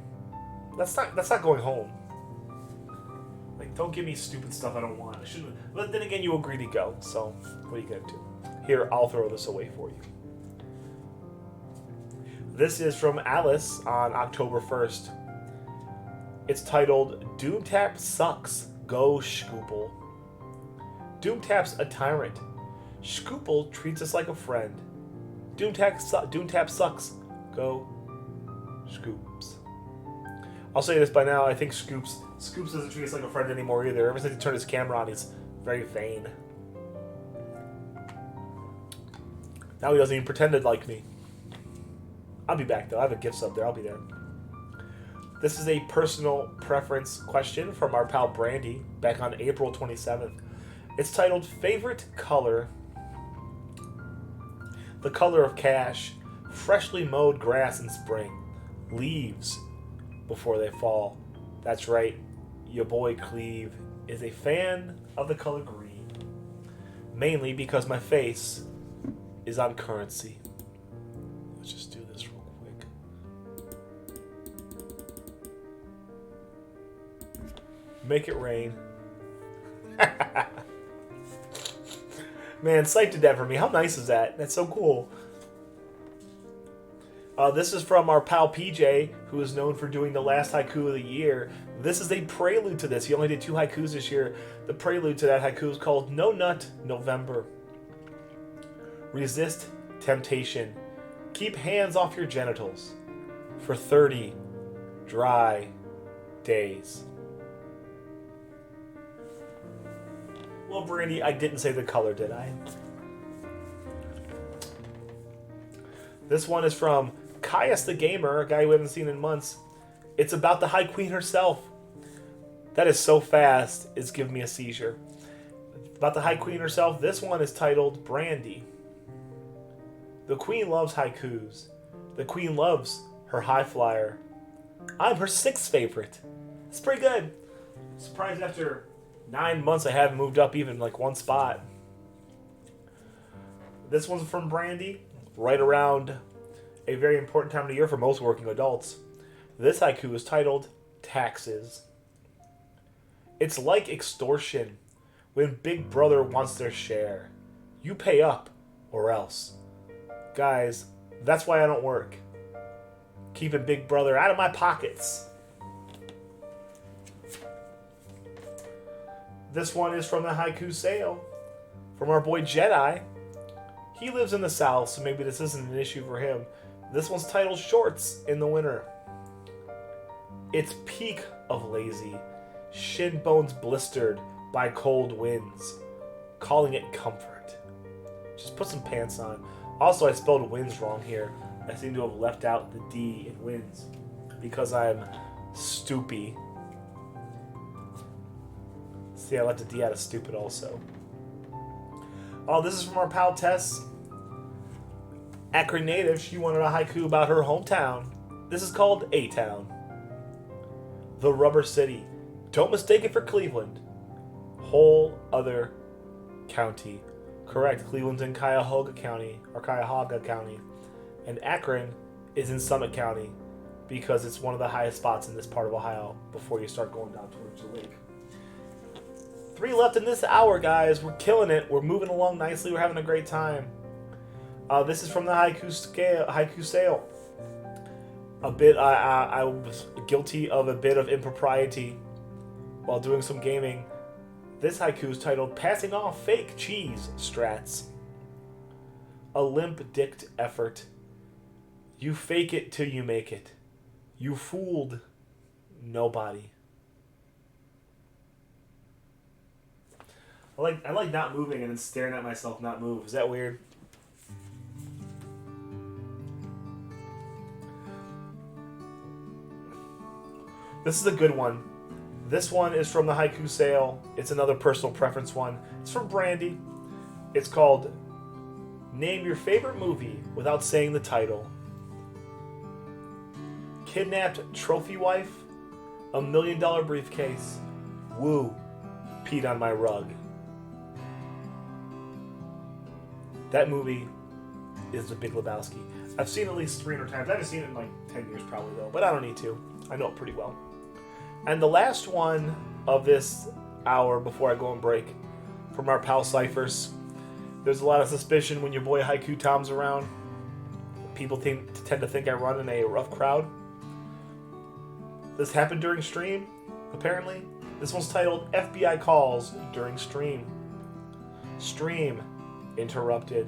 That's not going home. Like, don't give me stupid stuff I don't want. I shouldn't. But then again, you agree to go. So, what are you gonna do? Here, I'll throw this away for you. This is from Alice on October 1st. It's titled Doomtap Sucks. Go Scoople. Doomtap's a tyrant. Scoople treats us like a friend. Doomtap sucks. Go Scoops. I'll say this by now. I think Scoops doesn't treat us like a friend anymore either. Ever since he turned his camera on, he's very vain. Now he doesn't even pretend to like me. I'll be back though. I have a gift sub there. I'll be there. This is a personal preference question from our pal Brandy back on April 27th. It's titled Favorite Color. The color of cash. Freshly mowed grass in spring. Leaves. before they fall. That's right, your boy Cleve is a fan of the color green. Mainly because my face is on currency. Let's just do this real quick. Make it rain. Man, psyched to death for me. How nice is that? That's so cool. This is from our pal PJ, who is known for doing the last haiku of the year. This is a prelude to this. He only did 2 haikus this year. The prelude to that haiku is called No Nut November. Resist temptation. Keep hands off your genitals for 30 dry days. Well, Brandy, I didn't say the color, did I? This one is from Caius the Gamer, a guy we haven't seen in months. It's about the High Queen herself. That is so fast, it's giving me a seizure. About the High Queen herself, this one is titled Brandy. The Queen loves haikus. The Queen loves her high flyer. I'm her 6th favorite. It's pretty good. Surprised after 9 months I haven't moved up even like 1 spot. This one's from Brandy, right around a very important time of the year for most working adults. This haiku is titled Taxes. It's like extortion when Big Brother wants their share. You pay up or else. Guys, that's why I don't work. Keeping Big Brother out of my pockets. This one is from the haiku sale from our boy Jedi. He lives in the South, so maybe this isn't an issue for him. This one's titled Shorts in the Winter. It's peak of lazy, shin bones blistered by cold winds, calling it comfort. Just put some pants on. Also, I spelled wins wrong here. I seem to have left out the D in wins because I'm stoopy. See, I left the D out of stupid also. Oh, this is from our pal Tess. Akron native, she wanted a haiku about her hometown. This is called A-Town. The Rubber City. Don't mistake it for Cleveland. Whole other county. Correct, Cleveland's in Cuyahoga County, or Cuyahoga County. And Akron is in Summit County because it's one of the highest spots in this part of Ohio before you start going down towards the lake. 3 left in this hour, guys. We're killing it. We're moving along nicely. We're having a great time. This is from the haiku sale. I was guilty of a bit of impropriety while doing some gaming. This haiku is titled Passing Off Fake Cheese Strats. A limp-dicked effort. You fake it till you make it. You fooled nobody. I like not moving and then staring at myself not move. Is that weird? This is a good one. This one is from the haiku sale. It's another personal preference one. It's from Brandy. It's called Name Your Favorite Movie Without Saying the Title. Kidnapped trophy wife. $1 million briefcase. Woo. Peed on my rug. That movie is The Big Lebowski. I've seen it at least 300 times. I haven't seen it in like 10 years probably though, but I don't need to. I know it pretty well. And the last one of this hour before I go on break from our pal Cyphers. There's a lot of suspicion when your boy Haiku Tom's around. People tend to think I run in a rough crowd. This happened during stream, apparently. This one's titled FBI Calls During Stream. Stream interrupted.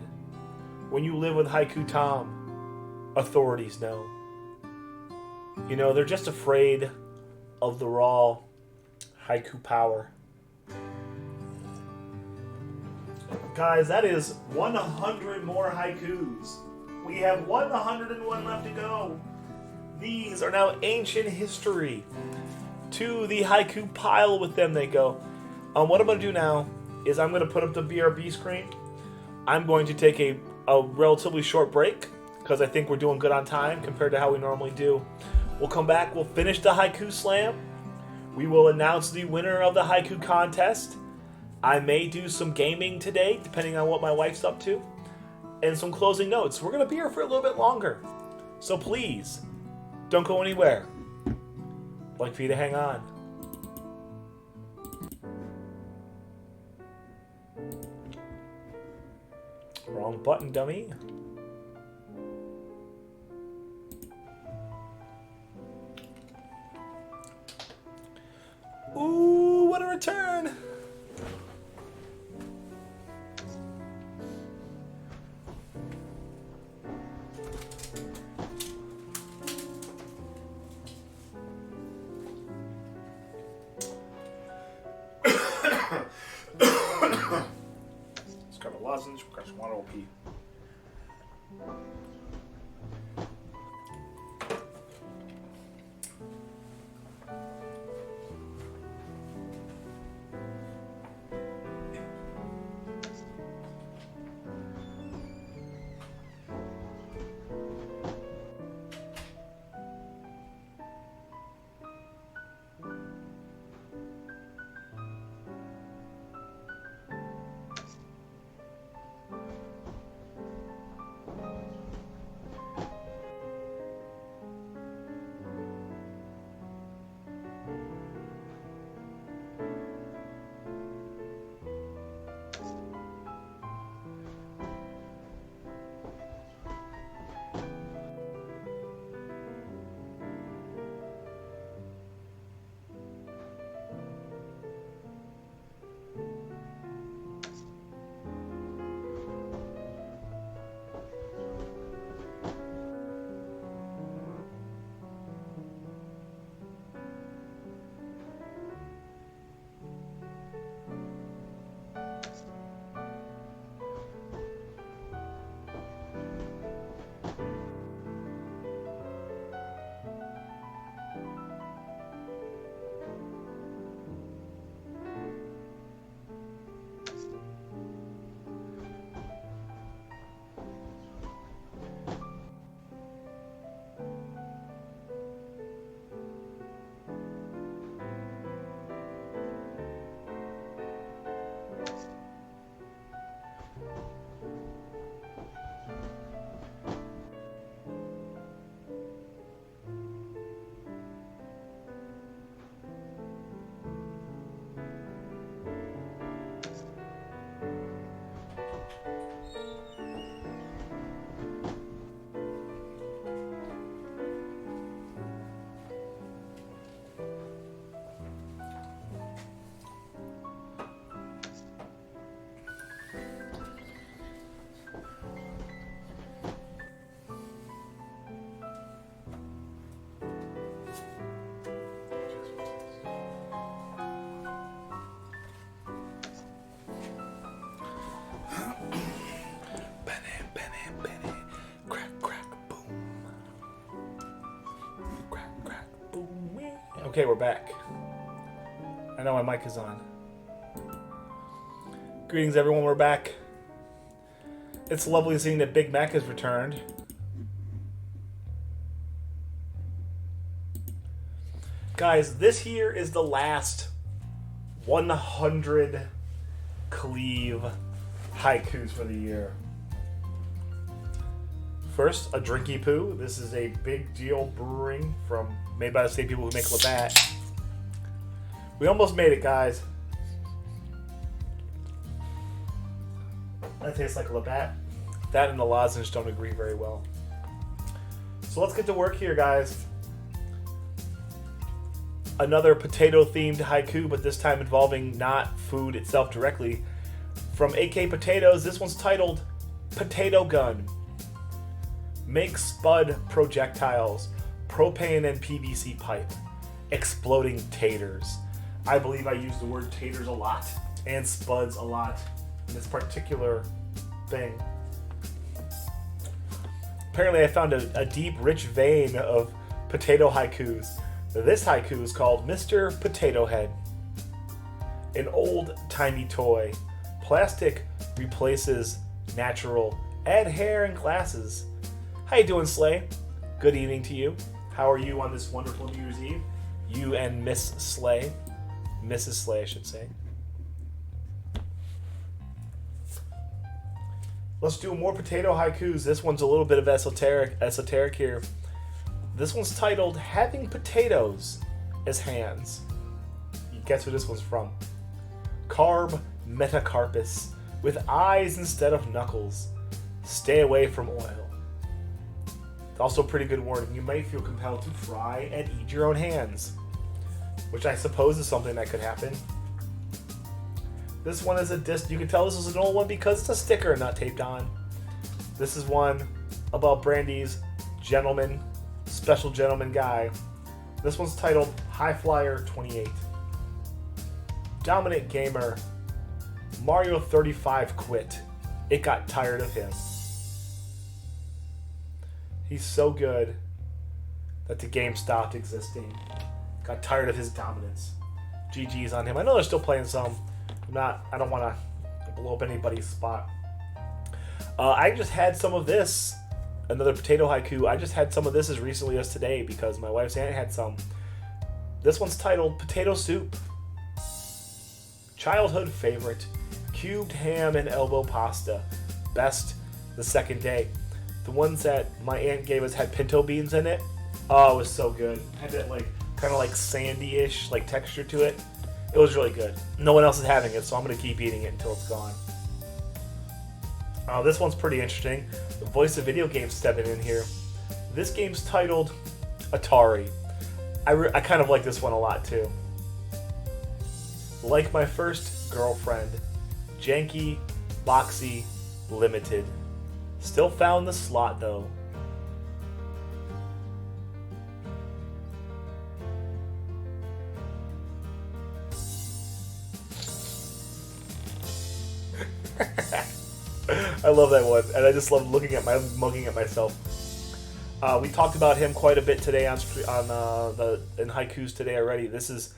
When you live with Haiku Tom, authorities know. You know, they're just afraid of the raw haiku power. Guys, that is 100 more haikus. We have 101 left to go. These are now ancient history. To the haiku pile with them they go. What I'm going to do now is I'm going to put up the BRB screen. I'm going to take a relatively short break because I think we're doing good on time compared to how we normally do. We'll come back, we'll finish the haiku slam. We will announce the winner of the haiku contest. I may do some gaming today, depending on what my wife's up to, and some closing notes. We're going to be here for a little bit longer. So please, don't go anywhere. I'd like for you to hang on. Wrong button, dummy. Ooh, what a return! Let's grab a lozenge, we'll grab some water, we'll pee. Okay, we're back. I know my mic is on. Greetings, everyone. We're back. It's lovely seeing that Big Mac has returned. Guys, this here is the last 100 Cleve haikus for the year. First, a Drinky Poo. This is a Big Deal Brewing made by the same people who make Labatt. We almost made it, guys. That tastes like Labatt. That and the lozenge don't agree very well. So let's get to work here, guys. Another potato-themed haiku, but this time involving not food itself directly. From AK Potatoes, this one's titled Potato Gun. Make spud projectiles, propane and PVC pipe, exploding taters. I believe I use the word taters a lot, and spuds a lot, in this particular thing. Apparently I found a deep, rich vein of potato haikus. This haiku is called Mr. Potato Head. An old-timey toy. Plastic replaces natural. Add hair and glasses. How you doing, Slay? Good evening to you. How are you on this wonderful New Year's Eve? You and Miss Slay. Mrs. Slay, I should say. Let's do more potato haikus. This one's a little bit of esoteric here. This one's titled Having Potatoes as Hands. Guess who this one's from? Carb metacarpus with eyes instead of knuckles. Stay away from oil. It's also a pretty good warning. You might feel compelled to fry and eat your own hands, which I suppose is something that could happen. This one is a disc. You can tell this is an old one because it's a sticker not taped on. This is one about Brandy's gentleman, special gentleman guy. This one's titled High Flyer 28. Dominant gamer, Mario 35 quit. It got tired of him. He's so good that the game stopped existing. Got tired of his dominance. GG's on him. I know they're still playing some. I don't want to blow up anybody's spot. I just had some of this. Another potato haiku. I just had some of this as recently as today because my wife's aunt had some. This one's titled Potato Soup. Childhood favorite. Cubed ham and elbow pasta. Best the second day. The ones that my aunt gave us had pinto beans in it. Oh, it was so good. Had that kind of like sandy-ish texture to it. It was really good. No one else is having it, so I'm going to keep eating it until it's gone. This one's pretty interesting. The voice of video games stepping in here. This game's titled Atari. I kind of like this one a lot too. Like my first girlfriend. Janky, boxy, limited. Still found the slot though. I love that one, and I just love mugging at myself. We talked about him quite a bit today in haikus today already. This is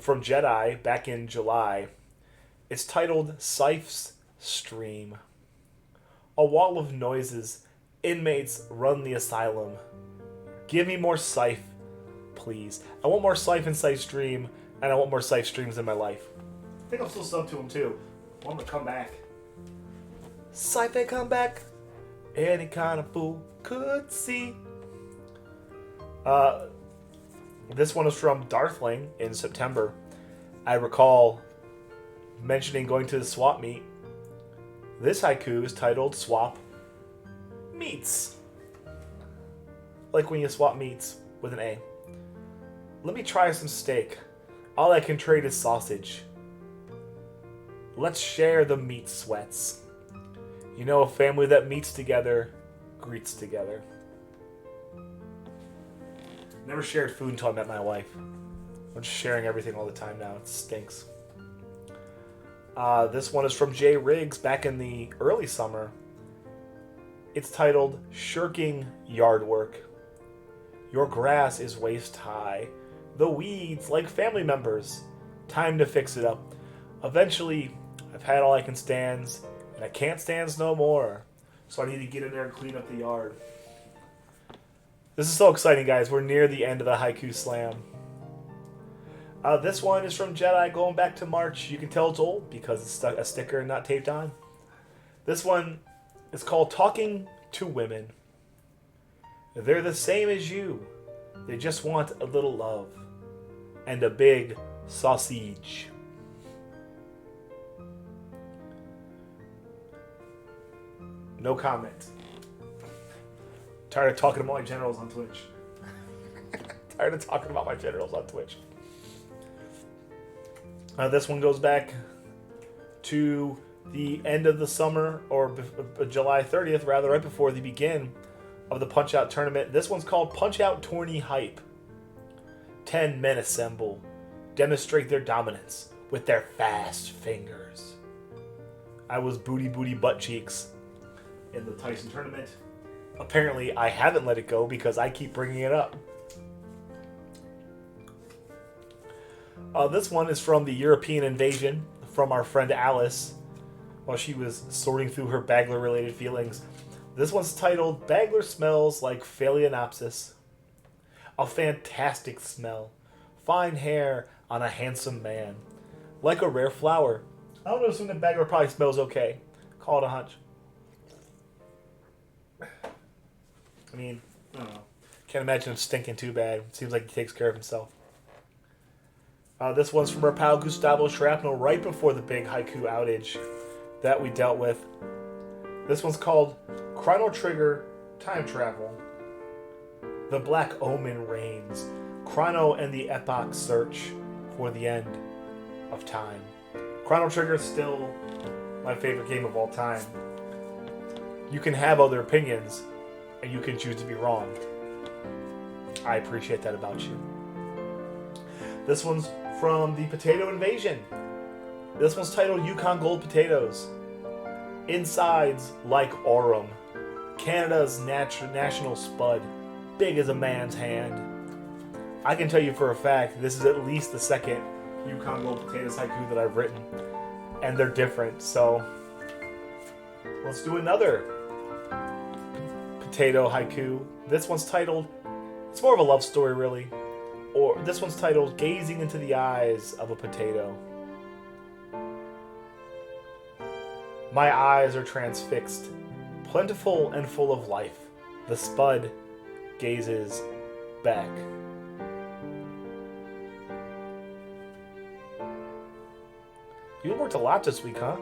from Jedi back in July. It's titled Sife's Stream. A wall of noises. Inmates run the asylum. Give me more Sife, please. I want more Sife in Sife Stream, and I want more Sife Streams in my life. I think I'm still subbed to him too. I want him to come back. Sife, come back. Any kind of fool could see. This one is from Darthling in September. I recall mentioning going to the swap meet. This haiku is titled Swap Meats. Like when you swap meats with an A. Let me try some steak. All I can trade is sausage. Let's share the meat sweats. You know, a family that meets together, greets together. Never shared food until I met my wife. I'm just sharing everything all the time now. It stinks. This one is from Jay Riggs back in the early summer. It's titled Shirking Yard Work. Your grass is waist high. The weeds like family members. Time to fix it up. Eventually, I've had all I can stand, and I can't stand no more. So I need to get in there and clean up the yard. This is so exciting, guys. We're near the end of the Haiku Slam. This one is from Jedi going back to March. You can tell it's old because it's a sticker and not taped on. This one is called Talking to Women. They're the same as you. They just want a little love. And a big sausage. No comment. Tired of talking about my generals on Twitch. Tired of talking about my generals on Twitch. This one goes back to the end of the summer, or July 30th, rather, right before the begin of the Punch-Out tournament. This one's called Punch-Out Tourney Hype. 10 men assemble, demonstrate their dominance with their fast fingers. I was booty butt cheeks in the Tyson tournament. Apparently, I haven't let it go because I keep bringing it up. This one is from the European invasion from our friend Alice while she was sorting through her Bagler-related feelings. This one's titled Bagler Smells Like Phalaenopsis. A fantastic smell. Fine hair on a handsome man. Like a rare flower. I don't know, assuming the bagger probably smells okay. Call it a hunch. I mean, I don't know. Can't imagine him stinking too bad. Seems like he takes care of himself. This one's from our pal Gustavo Shrapnel right before the big haiku outage that we dealt with. This one's called Chrono Trigger Time Travel. The Black Omen reigns. Chrono and the Epoch search for the end of time. Chrono Trigger is still my favorite game of all time. You can have other opinions, and you can choose to be wrong. I appreciate that about you. This one's from the Potato Invasion. This one's titled Yukon Gold Potatoes. Insides like Aurum. Canada's national spud. Big as a man's hand. I can tell you for a fact this is at least the second Yukon Gold Potatoes haiku that I've written. And they're different, so let's do another potato haiku. This one's titled, it's more of a love story really. Or this one's titled Gazing into the Eyes of a Potato. My eyes are transfixed, plentiful and full of life. The spud gazes back. You worked a lot this week, huh?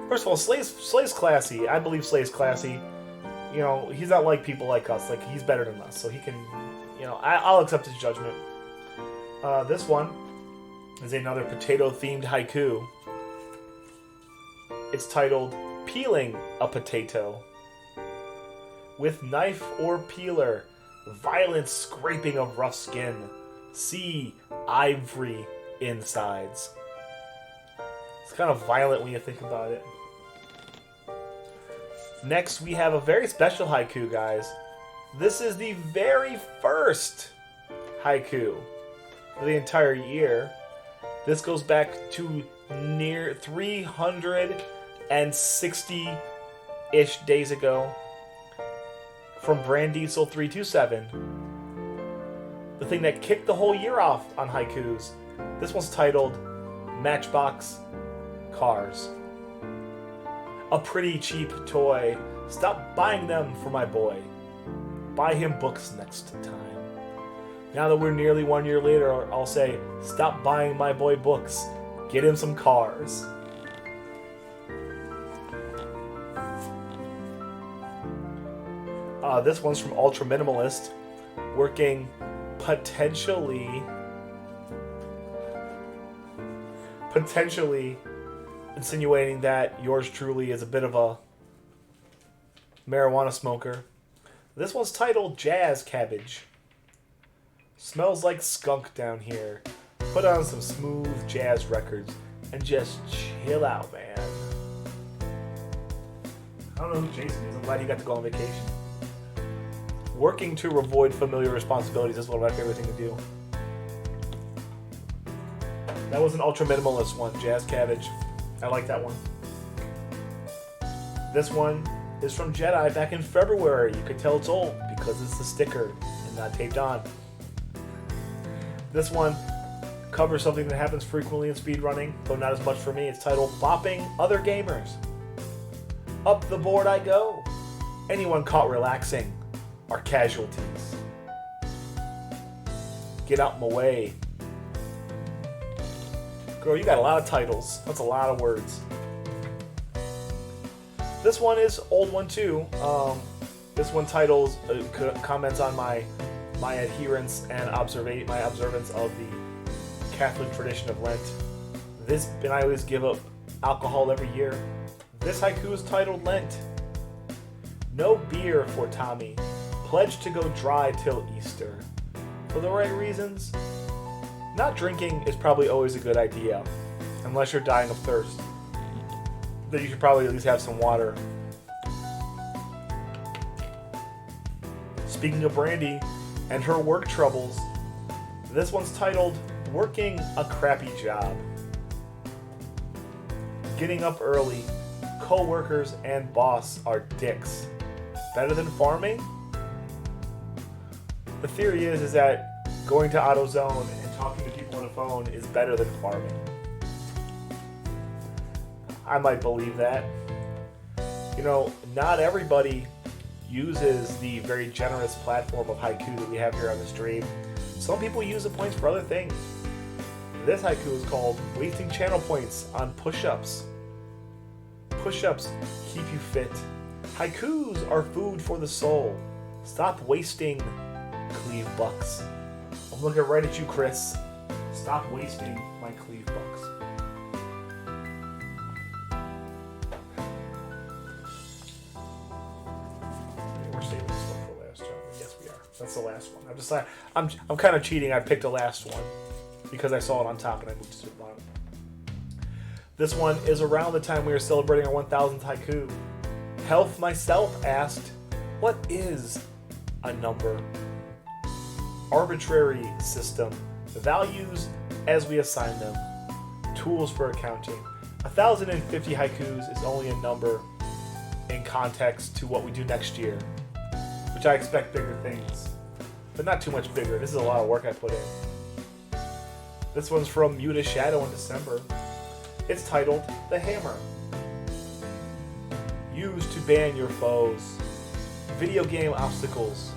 First of all, Slay's classy. I believe Slay's classy. You know, he's not like people like us. Like, he's better than us. So he can, you know, I'll accept his judgment. This one is another potato-themed haiku. It's titled, Peeling a Potato. With knife or peeler, violent scraping of rough skin. See ivory insides. It's kind of violent when you think about it. Next, we have a very special haiku, guys. This is the very first haiku for the entire year. This goes back to near 360-ish days ago from Brand Diesel 327. The thing that kicked the whole year off on haikus. This one's titled Matchbox Cars. A pretty cheap toy. Stop buying them for my boy. Buy him books next time. Now that we're nearly 1 year later, I'll say, stop buying my boy books. Get him some cars. This one's from Ultra Minimalist, working potentially insinuating that yours truly is a bit of a marijuana smoker. This one's titled Jazz Cabbage. Smells like skunk down here. Put on some smooth jazz records and just chill out, man. I don't know who Jason is. I'm glad he got to go on vacation. Working to avoid familiar responsibilities is one of my favorite things to do. That was an ultra minimalist one, Jazz Cabbage. I like that one. This one is from Jedi back in February. You can tell it's old because it's the sticker and not taped on. This one covers something that happens frequently in speedrunning, though not as much for me. It's titled Bopping Other Gamers. Up the board I go. Anyone caught relaxing are casualties. Get out my way. Girl, you got a lot of titles. That's a lot of words. This one is old one too. This one titles comments on my adherence and my observance of the Catholic tradition of Lent. And I always give up alcohol every year. This haiku is titled Lent. No beer for Tommy. Pledge to go dry till Easter. For the right reasons. Not drinking is probably always a good idea, unless you're dying of thirst. Then you should probably at least have some water. Speaking of Brandy and her work troubles, this one's titled Working a Crappy Job. Getting up early, co-workers and boss are dicks. Better than farming? The theory is that going to AutoZone and talking to people on the phone is better than farming. I might believe that. You know, not everybody uses the very generous platform of haiku that we have here on the stream. Some people use the points for other things. This haiku is called Wasting Channel Points on Push-Ups. Push-ups keep you fit. Haikus are food for the soul. Stop wasting cleave bucks. I'm looking right at you, Chris. Stop wasting my cleave bucks. We're saving this one for last, John. Yes, we are. That's the last one. I'm kind of cheating. I picked the last one because I saw it on top and I moved it to the bottom. This one is around the time we are celebrating our 1000th haiku. Health myself asked, what is a number? Arbitrary system. Values as we assign them. Tools for accounting. 1050 haikus is only a number in context to what we do next year, which I expect bigger things, but not too much bigger. This is a lot of work I put in. This one's from Muta Shadow in December. It's titled The Hammer. Used to ban your foes, video game obstacles,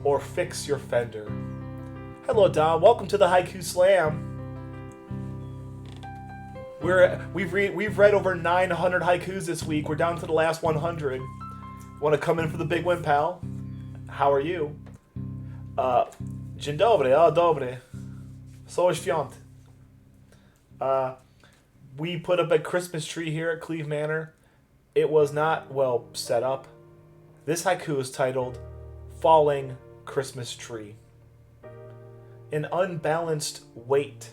or fix your fender. Hello, Dom. Welcome to the Haiku Slam. We've read over 900 haikus this week. We're down to the last 100. Want to come in for the big win, pal? How are you? Dzień dobry, dobry. So świąt. We put up a Christmas tree here at Cleve Manor. It was not well set up. This haiku is titled Falling Christmas Tree. An unbalanced weight.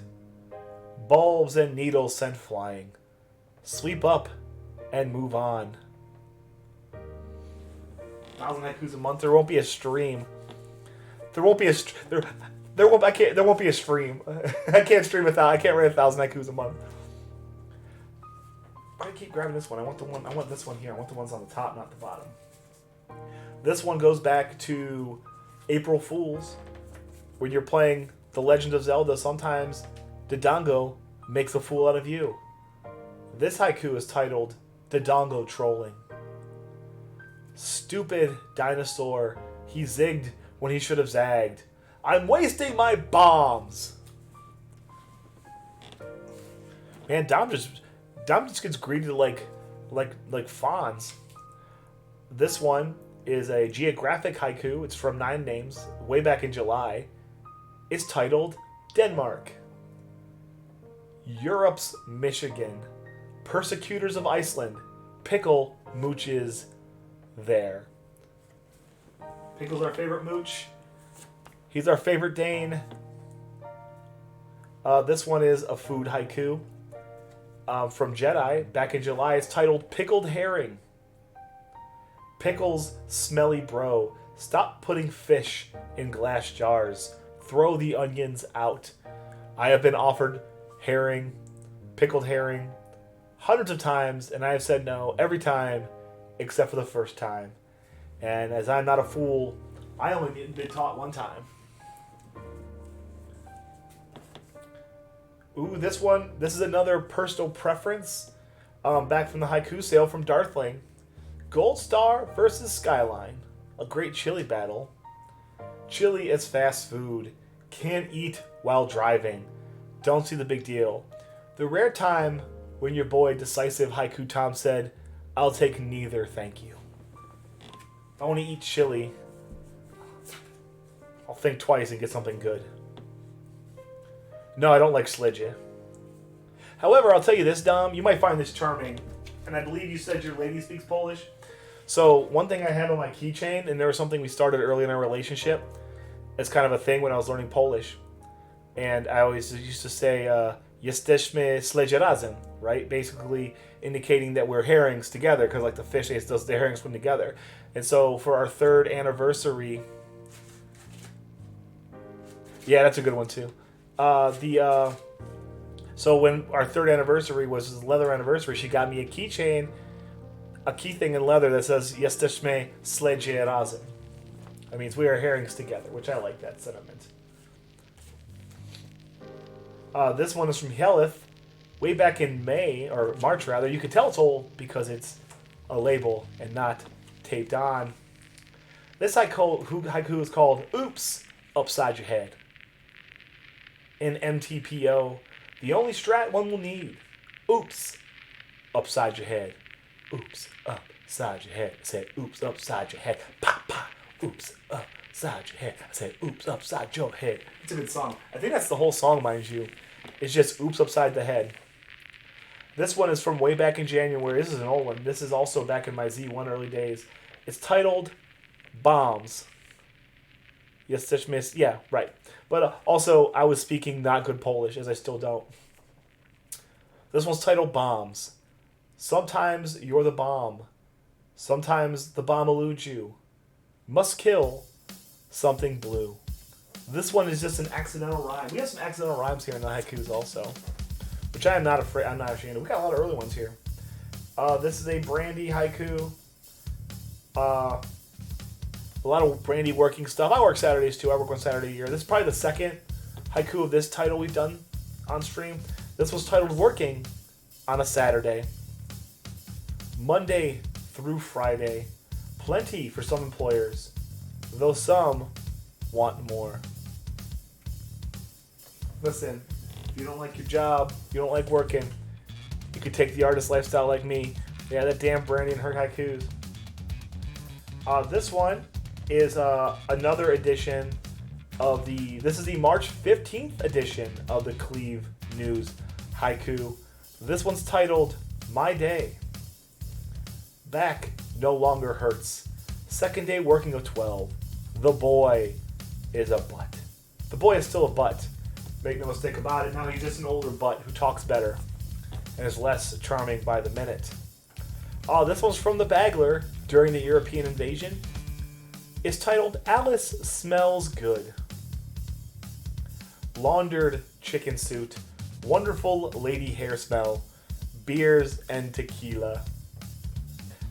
Bulbs and needles sent flying. Sweep up and move on. 1,000 haikus a month. There won't be a stream. There won't be a there won't be a stream. I can't stream without. I can't write 1,000 haikus a month. I keep grabbing this one. I want this one here. I want the ones on the top, not the bottom. This one goes back to April Fools. When you're playing The Legend of Zelda, sometimes Dodongo makes a fool out of you. This haiku is titled Dodongo Trolling. Stupid dinosaur. He zigged when he should have zagged. I'm wasting my bombs. Man, Dom just gets greeted like fawns. This one is a geographic haiku. It's from 9 Names, way back in July. It's titled Denmark. Europe's Michigan. Persecutors of Iceland. Pickle mooches there. Pickle's our favorite mooch. He's our favorite Dane. This one is a food haiku. From Jedi, back in July. It's titled Pickled Herring. Pickles, smelly bro. Stop putting fish in glass jars. Throw the onions out. I have been offered herring, pickled herring, hundreds of times, and I have said no every time except for the first time. And as I'm not a fool, I only been taught one time. Ooh, this is another personal preference. Back from the haiku sale from Darthling. Gold Star versus Skyline. A great chili battle. Chili is fast food. Can't eat while driving. Don't see the big deal. The rare time when your boy Decisive Haiku Tom said, I'll take neither, thank you. If I want to eat chili, I'll think twice and get something good. No, I don't like slidja. However, I'll tell you this, Dom, you might find this charming. And I believe you said your lady speaks Polish. So one thing I had on my keychain, and there was something we started early in our relationship. It's kind of a thing when I was learning Polish. And I always used to say, jesteśmy śledzie razem, right? Basically indicating that we're herrings together, because like the fish, the herrings swim together. And so for our 3rd anniversary... Yeah, that's a good one too. So when our 3rd anniversary was his leather anniversary, she got me a keychain a key thing in leather that says Jesteśmy śledzie razem. That means we are herrings together, which I like that sentiment. This one is from Helith, way back in May, or March rather. You can tell it's old because it's a label and not taped on. This haiku is called Oops, Upside Your Head. In MTPO, the only strat one will need. Oops, upside your head. Oops, upside your head. I said, oops, upside your head. Pa, pa. Oops, upside your head. I said, oops, upside your head. It's a good song. I think that's the whole song, mind you. It's just oops upside the head. This one is from way back in January. This is an old one. This is also back in my Z1 early days. It's titled Bombs. Yes, yeah, right. But also, I was speaking not good Polish, as I still don't. This one's titled Bombs. Sometimes you're the bomb. Sometimes the bomb eludes you. Must kill something blue. This one is just an accidental rhyme. We have some accidental rhymes here in the haikus also, which I'm not ashamed of. We got a lot of early ones here. This is a Brandy haiku. A lot of Brandy working stuff. I work Saturdays too. I work one Saturday a year. This is probably the second haiku of this title we've done on stream. This was titled Working on a Saturday. Monday through Friday. Plenty for some employers, though some want more. Listen, if you don't like your job, you don't like working, you could take the artist lifestyle like me. Yeah, that damn Brandy and her haikus. This one is another edition of this is the March 15th edition of the Cleve News haiku. This one's titled My Day. Back no longer hurts. Second day working of 12. The boy is a butt. The boy is still a butt. Make no mistake about it. Now he's just an older butt who talks better and is less charming by the minute. This one's from the Bagler during the European invasion. It's titled Alice Smells Good. Laundered chicken suit, wonderful lady hair smell, beers and tequila.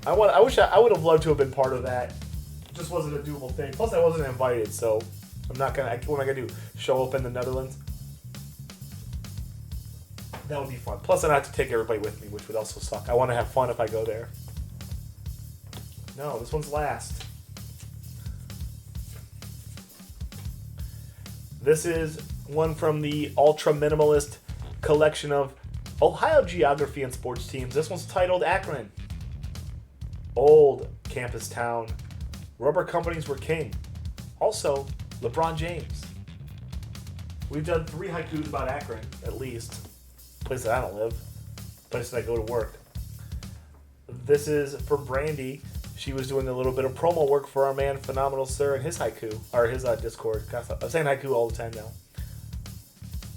I would have loved to have been part of that. It just wasn't a doable thing. Plus, I wasn't invited, so I'm not gonna. What am I gonna do? Show up in the Netherlands? That would be fun. Plus, I'd have to take everybody with me, which would also suck. I want to have fun if I go there. No, this one's last. This is one from the ultra minimalist collection of Ohio geography and sports teams. This one's titled Akron. Old campus town. Rubber companies were king. Also, LeBron James. We've done 3 haikus about Akron, at least. Place that I don't live. Place that I go to work. This is for Brandy. She was doing a little bit of promo work for our man Phenomenal Sir and his haiku, or his Discord. I'm saying haiku all the time now.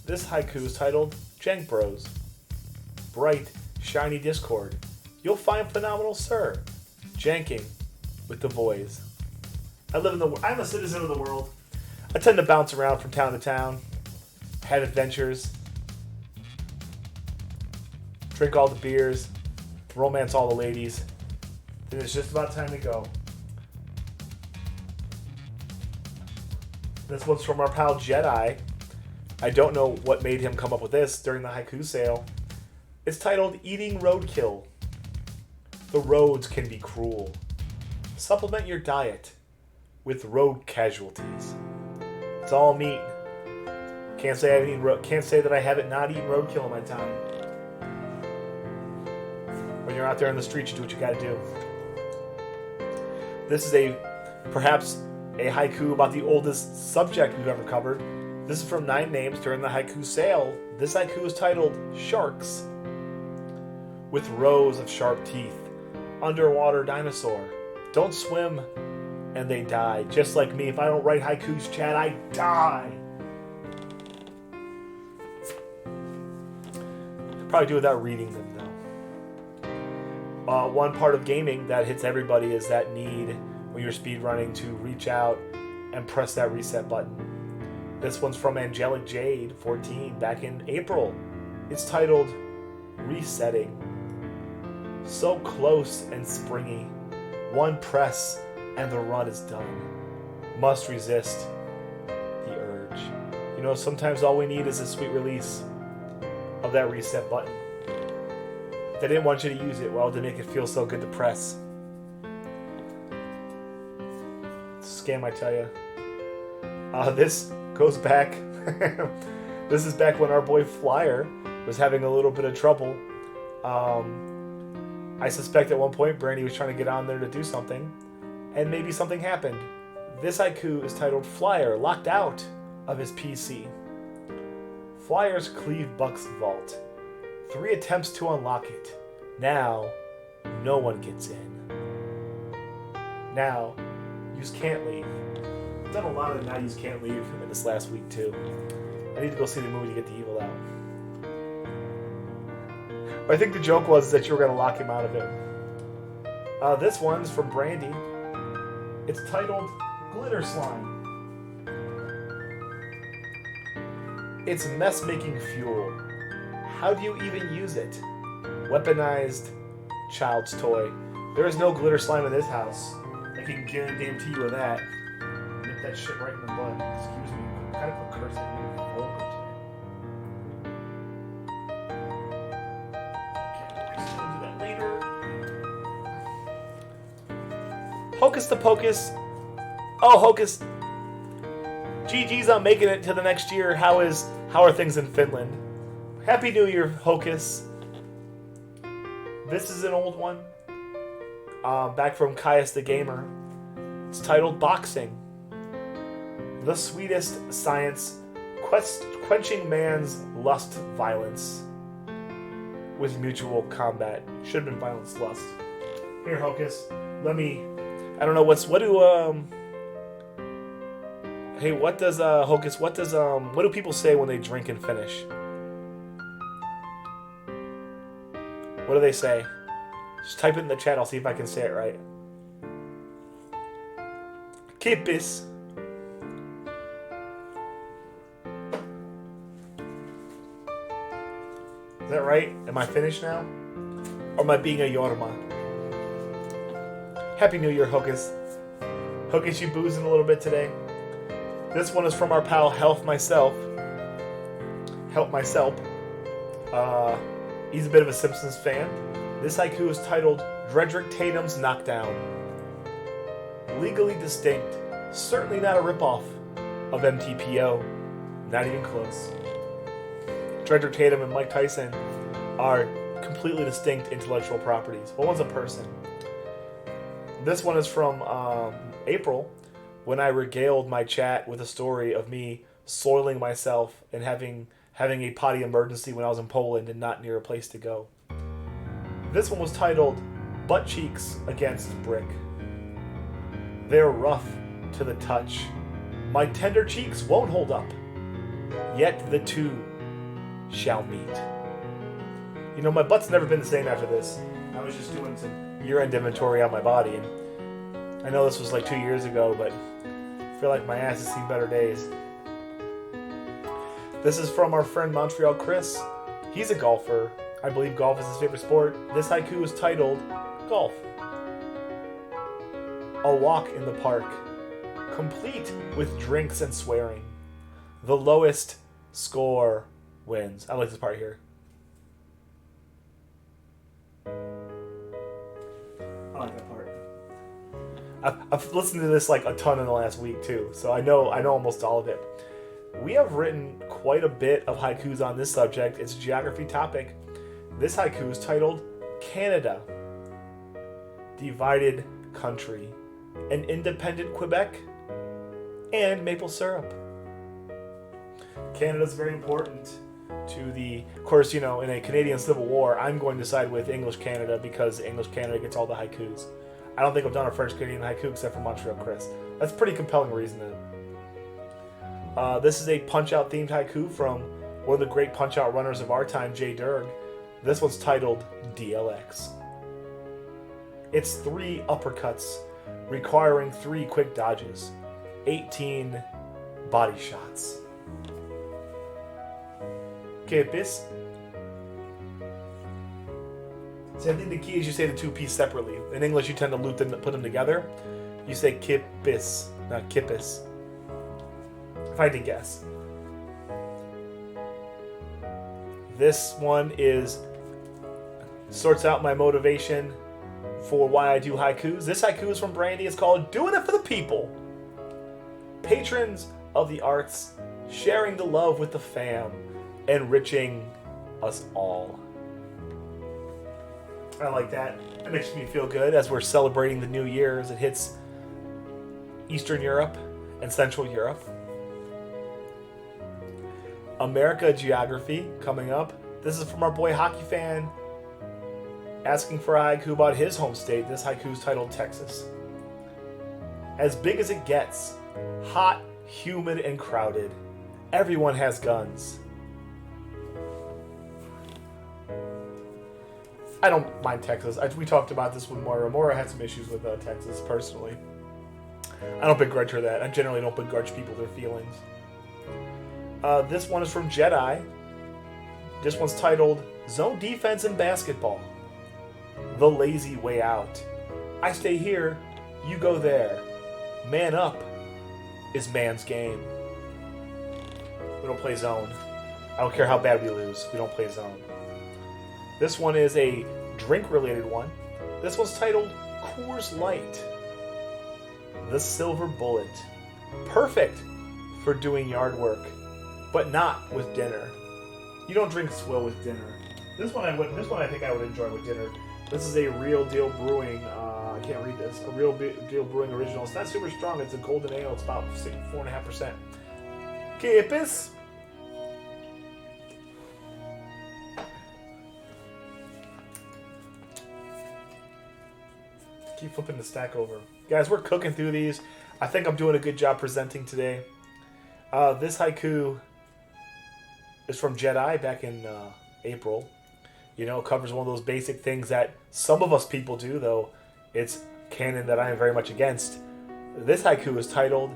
This haiku is titled Jank Bros. Bright, shiny Discord. You'll find Phenomenal Sir janking with the boys. I'm a citizen of the world. I tend to bounce around from town to town, have adventures, drink all the beers, romance all the ladies. Then it's just about time to go. This one's from our pal Jedi. I don't know what made him come up with this during the haiku sale. It's titled Eating Roadkill. The roads can be cruel. Supplement your diet with road casualties. It's all meat. Can't say that I haven't not eaten roadkill in my time. When you're out there in the streets, you do what you gotta do. This is perhaps a haiku about the oldest subject we've ever covered. This is from 9 Names during the haiku sale. This haiku is titled Sharks. With rows of sharp teeth. Underwater dinosaur. Don't swim and they die. Just like me. If I don't write haikus, Chad, I die. Probably do without reading them, though. One part of gaming that hits everybody is that need when you're speedrunning to reach out and press that reset button. This one's from Angelic Jade 14 back in April. It's titled Resetting. so close and springy. One press and the run is done. Must resist the urge. You know, sometimes all we need is a sweet release of that reset button. They didn't want you to use it, well, to make it feel so good to press. Scam, I tell you. This goes back. This is back when our boy Flyer was having a little bit of trouble. I suspect at one point Brandy was trying to get on there to do something, and maybe something happened. This haiku is titled Flyer Locked Out of His PC. Flyer's Cleve Buck's Vault. 3 attempts to unlock it. Now, no one gets in. Now, yous can't leave. I've done a lot of the now yous can't leave in this last week too. I need to go see the movie to get the evil out. But I think the joke was that you were going to lock him out of it. This one's from Brandy. It's titled Glitter Slime. It's mess-making fuel. How do you even use it? Weaponized child's toy. There is no glitter slime in this house. I can guarantee you of that. Nip that shit right in the bud. Excuse me. I'm kind of a cursing vulgar today. Okay, we'll do that later. Hocus the Pocus. Oh, Hocus. GG's on making it to the next year. How are things in Finland? Happy New Year, Hocus. This is an old one. Back from Caius the Gamer. It's titled Boxing. The sweetest science, quenching man's lust violence with mutual combat. Should have been violence lust. Here, Hocus. Let me. I don't know what does Hocus? What do people say when they drink and finish? What do they say? Just type it in the chat. I'll see if I can say it right. Kippis. Is that right? Am I finished now? Or am I being a Yorma? Happy New Year, Hocus. Hocus, you boozing a little bit today? This one is from our pal Help Myself. He's a bit of a Simpsons fan. This haiku is titled Dredrick Tatum's Knockdown. Legally distinct, certainly not a ripoff of MTPO. Not even close. Dredrick Tatum and Mike Tyson are completely distinct intellectual properties. But one's a person. This one is from April, when I regaled my chat with a story of me soiling myself and having a potty emergency when I was in Poland and not near a place to go. This one was titled Butt Cheeks Against Brick. They're rough to the touch. My tender cheeks won't hold up. Yet the two shall meet. You know, my butt's never been the same after this. I was just doing some year-end inventory on my body, and I know this was like 2 years ago, but I feel like my ass has seen better days. This is from our friend Montreal Chris. He's a golfer. I believe golf is his favorite sport. This haiku is titled Golf. A walk in the park, complete with drinks and swearing. The lowest score wins. I like this part here. I like that part. I've listened to this like a ton in the last week too, so I know almost all of it. We have written quite a bit of haikus on this subject. It's a geography topic. This haiku is titled Canada. Divided country. An independent Quebec. And maple syrup. Canada's very important to the... Of course, you know, in a Canadian Civil War, I'm going to side with English Canada because English Canada gets all the haikus. I don't think I've done a French Canadian haiku except for Montreal Chris. That's a pretty compelling reasoning. This is a Punch-Out themed haiku from one of the great Punch-Out runners of our time, Jay Derg. This one's titled DLX. It's 3 uppercuts requiring 3 quick dodges, 18 body shots. Que pis? See, I think the key is you say the two P's separately. In English, you tend to loop them, put them together. You say kippis, not kippis. If I had to guess. This one sorts out my motivation for why I do haikus. This haiku is from Brandy. It's called Doing It for the People. Patrons of the arts, sharing the love with the fam, enriching us all. I like that. It makes me feel good as we're celebrating the new year as it hits Eastern Europe and Central Europe. America Geography coming up. This is from our boy Hockey Fan asking for a haiku about his home state. This haiku is titled Texas. As big as it gets, hot, humid, and crowded. Everyone has guns. I don't mind Texas. We talked about this with Moira. Moira had some issues with Texas personally. I don't begrudge her that. I generally don't begrudge people their feelings. This one is from Jedi. This one's titled Zone Defense in Basketball. The Lazy Way Out. I stay here, you go there. Man up is man's game. We don't play zone. I don't care how bad we lose. We don't play zone. This one is a drink-related one. This one's titled Coors Light. The Silver Bullet. Perfect for doing yard work, but not with dinner. You don't drink swill with dinner. This one I think I would enjoy with dinner. This is a Real Deal Brewing. I can't read this. A Real Deal Brewing original. It's not super strong. It's a golden ale. It's about 4.5%. Kippis. Keep flipping the stack over. Guys, we're cooking through these. I think I'm doing a good job presenting today. This haiku is from Jedi back in April. You know, it covers one of those basic things that some of us people do, though it's canon that I am very much against. This haiku is titled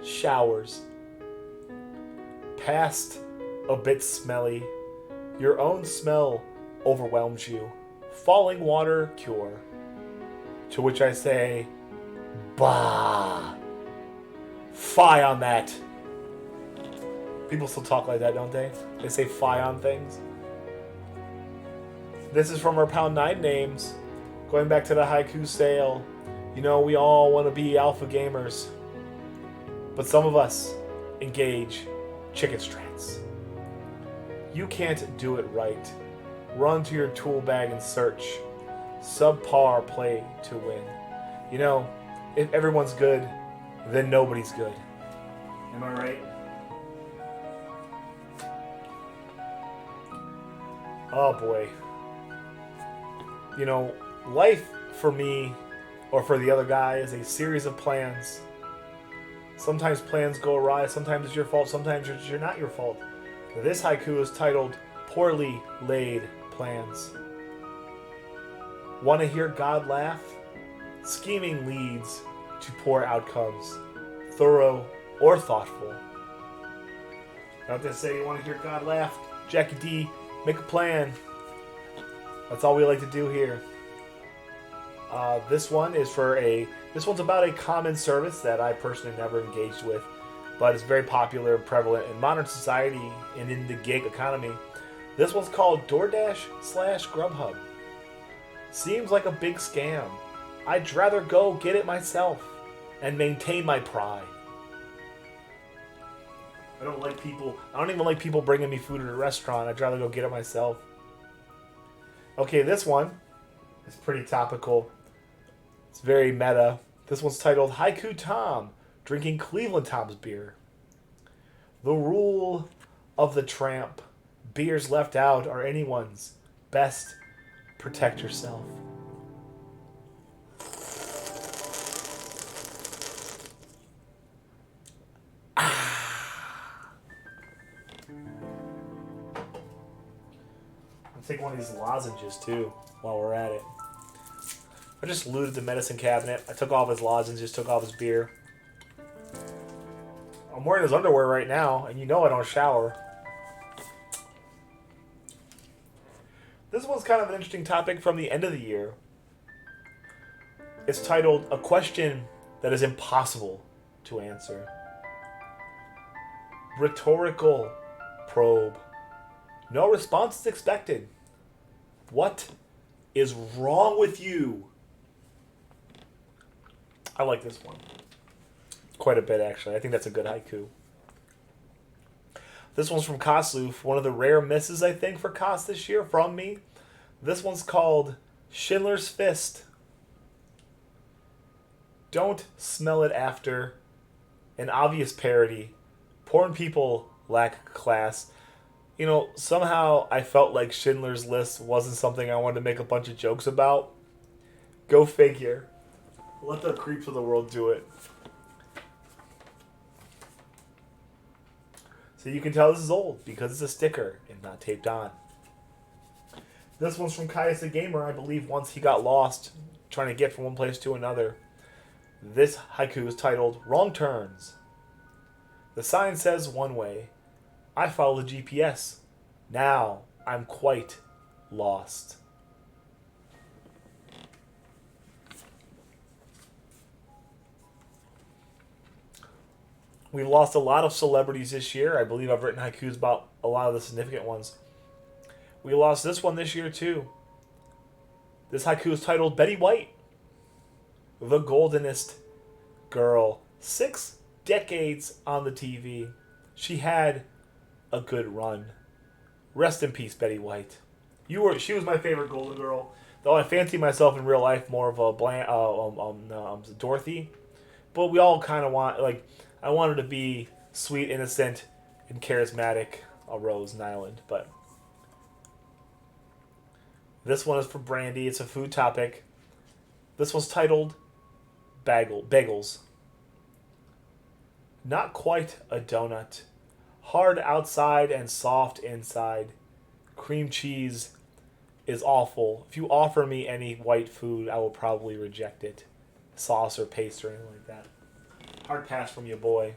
Showers. Past a bit smelly, your own smell overwhelms you. Falling water cure. To which I say, bah, fie on that. People still talk like that, don't they? They say fie on things. This is from our Pound 9 names. Going back to the haiku sale. You know, we all want to be alpha gamers. But some of us engage chicken strats. You can't do it right. Run to your tool bag and search. Subpar play to win. You know, if everyone's good, then nobody's good. Am I right? Oh boy. You know, life for me, or for the other guy, is a series of plans. Sometimes plans go awry, sometimes it's your fault, sometimes it's not your fault. This haiku is titled Poorly Laid Plans. Want to hear God laugh? Scheming leads to poor outcomes, thorough or thoughtful. Not to say you want to hear God laugh. Jackie D, make a plan. That's all we like to do here. This one's about a common service that I personally never engaged with, but it's very popular and prevalent in modern society and in the gig economy. This one's called DoorDash/Grubhub. Seems like a big scam. I'd rather go get it myself and maintain my pride. I don't even like people bringing me food at a restaurant. I'd rather go get it myself. Okay, this one is pretty topical. It's very meta. This one's titled Haiku Tom, drinking Cleveland Tom's beer. The rule of the tramp. Beers left out are anyone's. Best protect yourself. I'll take one of these lozenges too while we're at it. I just looted the medicine cabinet. I took off his lozenges, took off his beer. I'm wearing his underwear right now, and you know I don't shower. This This one's kind of an interesting topic from the end of the year. It's titled, A Question That Is Impossible to Answer. Rhetorical probe. No response is expected. What is wrong with you? I like this one quite a bit, actually. I think that's a good haiku. This one's from Kosloof, one of the rare misses, I think, for Kos this year from me. This one's called Schindler's Fist. Don't smell it after. An obvious parody. Porn people lack class. You know, somehow I felt like Schindler's List wasn't something I wanted to make a bunch of jokes about. Go figure. Let the creeps of the world do it. So you can tell this is old because it's a sticker and not taped on. This one's from Caius the Gamer, I believe, once he got lost trying to get from one place to another. This haiku is titled Wrong Turns. The sign says one way. I follow the GPS. Now I'm quite lost. We've lost a lot of celebrities this year. I believe I've written haikus about a lot of the significant ones. We lost this one this year too. This haiku is titled Betty White. The goldenest girl. 6 decades on the TV. She had a good run. Rest in peace, Betty White. She was my favorite Golden Girl. Though I fancy myself in real life more of a Dorothy. But we all kind of want, like, I wanted to be sweet, innocent, and charismatic, a Rose Nyland. But this one is for Brandy. It's a food topic. This one's titled Bagels. Not quite a donut. Hard outside and soft inside. Cream cheese is awful. If you offer me any white food, I will probably reject it. Sauce or paste or anything like that. Hard pass from your boy.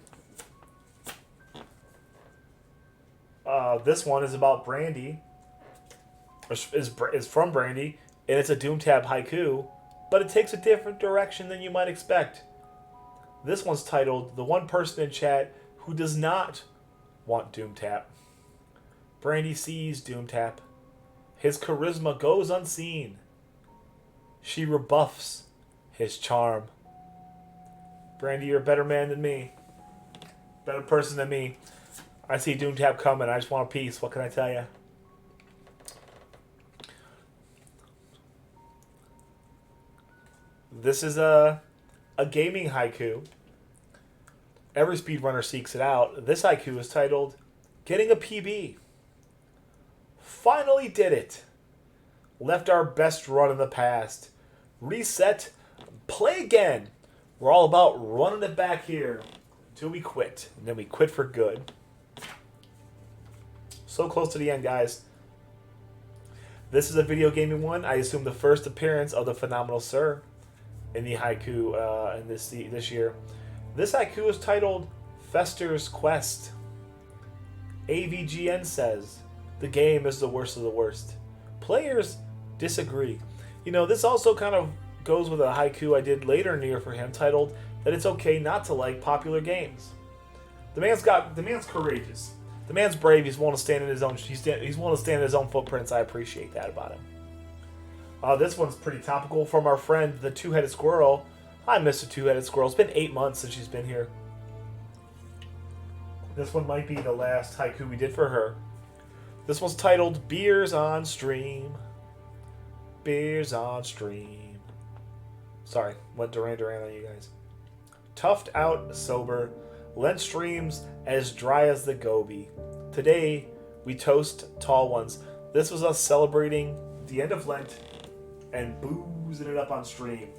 This one is about Brandy. Is from Brandy, and it's a Doom Tab haiku, but it takes a different direction than you might expect. This one's titled The One Person in Chat Who Does Not Want Doom Tap. Brandy sees Doom Tap. His charisma goes unseen. She rebuffs his charm. Brandy, you're a better man than me. Better person than me. I see Doom Tap coming. I just want a piece. What can I tell you? This is a gaming haiku. Every speedrunner seeks it out. This haiku is titled Getting a PB. Finally did it. Left our best run in the past. Reset. Play again. We're all about running it back here until we quit. And then we quit for good. So close to the end, guys. This is a video gaming one. I assume the first appearance of the Phenomenal Sir in the haiku in this year. This haiku is titled Fester's Quest. AVGN says, the game is the worst of the worst. Players disagree. You know, this also kind of goes with a haiku I did later in the year for him titled that it's okay not to like popular games. The man's courageous. The man's brave. He's willing to stand in his own. He's willing to stand in his own footprints. I appreciate that about him. This one's pretty topical from our friend, the Two-Headed Squirrel. I miss the Two-Headed Squirrel. It's been 8 months since she's been here. This one might be the last haiku we did for her. This one's titled Beers on Stream. Beers on Stream. Sorry, went Duran Duran on you guys. Toughed out sober. Lent streams as dry as the Gobi. Today, we toast tall ones. This was us celebrating the end of Lent and boozing it up on stream.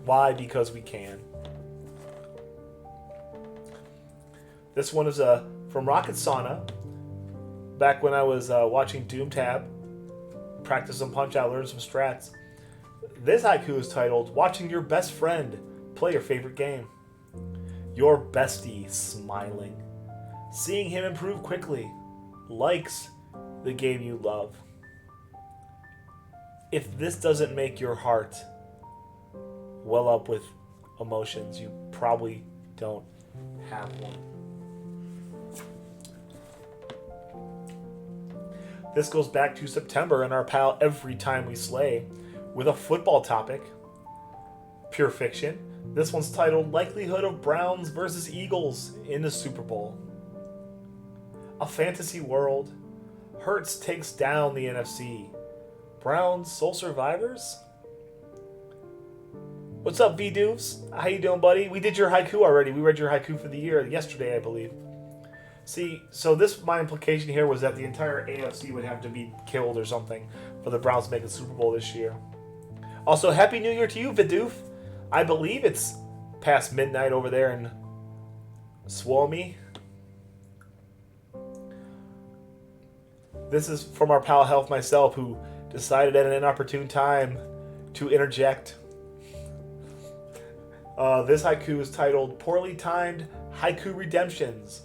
Why? Because we can. This one is from Rocket Sauna. Back when I was watching Doom Tab, practice some Punch Out, learn some strats. This haiku is titled Watching Your Best Friend Play Your Favorite Game. Your bestie smiling. Seeing him improve quickly. Likes the game you love. If this doesn't make your heart well up with emotions, you probably don't have one. This goes back to September and our pal Every Time We Slay with a football topic. Pure fiction. This one's titled Likelihood of Browns versus Eagles in the Super Bowl. A fantasy world. Hurts takes down the NFC. Browns sole survivors? What's up, V-Doofs? How you doing, buddy? We did your haiku already. We read your haiku for the year yesterday, I believe. See, so my implication here was that the entire AFC would have to be killed or something for the Browns to make the Super Bowl this year. Also, Happy New Year to you, Vidoof. I believe it's past midnight over there in Suomi. This is from our pal Health Myself, who decided at an inopportune time to interject. This haiku is titled Poorly Timed Haiku Redemptions.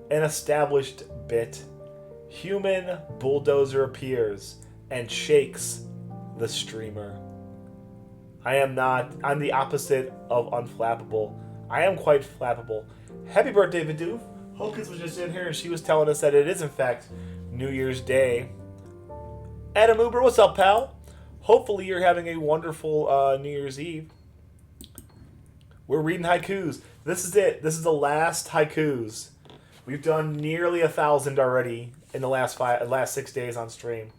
An established bit. Human bulldozer appears and shakes the streamer. I'm the opposite of unflappable. I am quite flappable. Happy birthday, Vidoof. Hocus was just in here and she was telling us that it is in fact New Year's Day. Adam Uber, what's up, pal? Hopefully you're having a wonderful New Year's Eve. We're reading haikus. This is it. This is the last haikus. We've done nearly 1,000 already in the last 6 days on stream.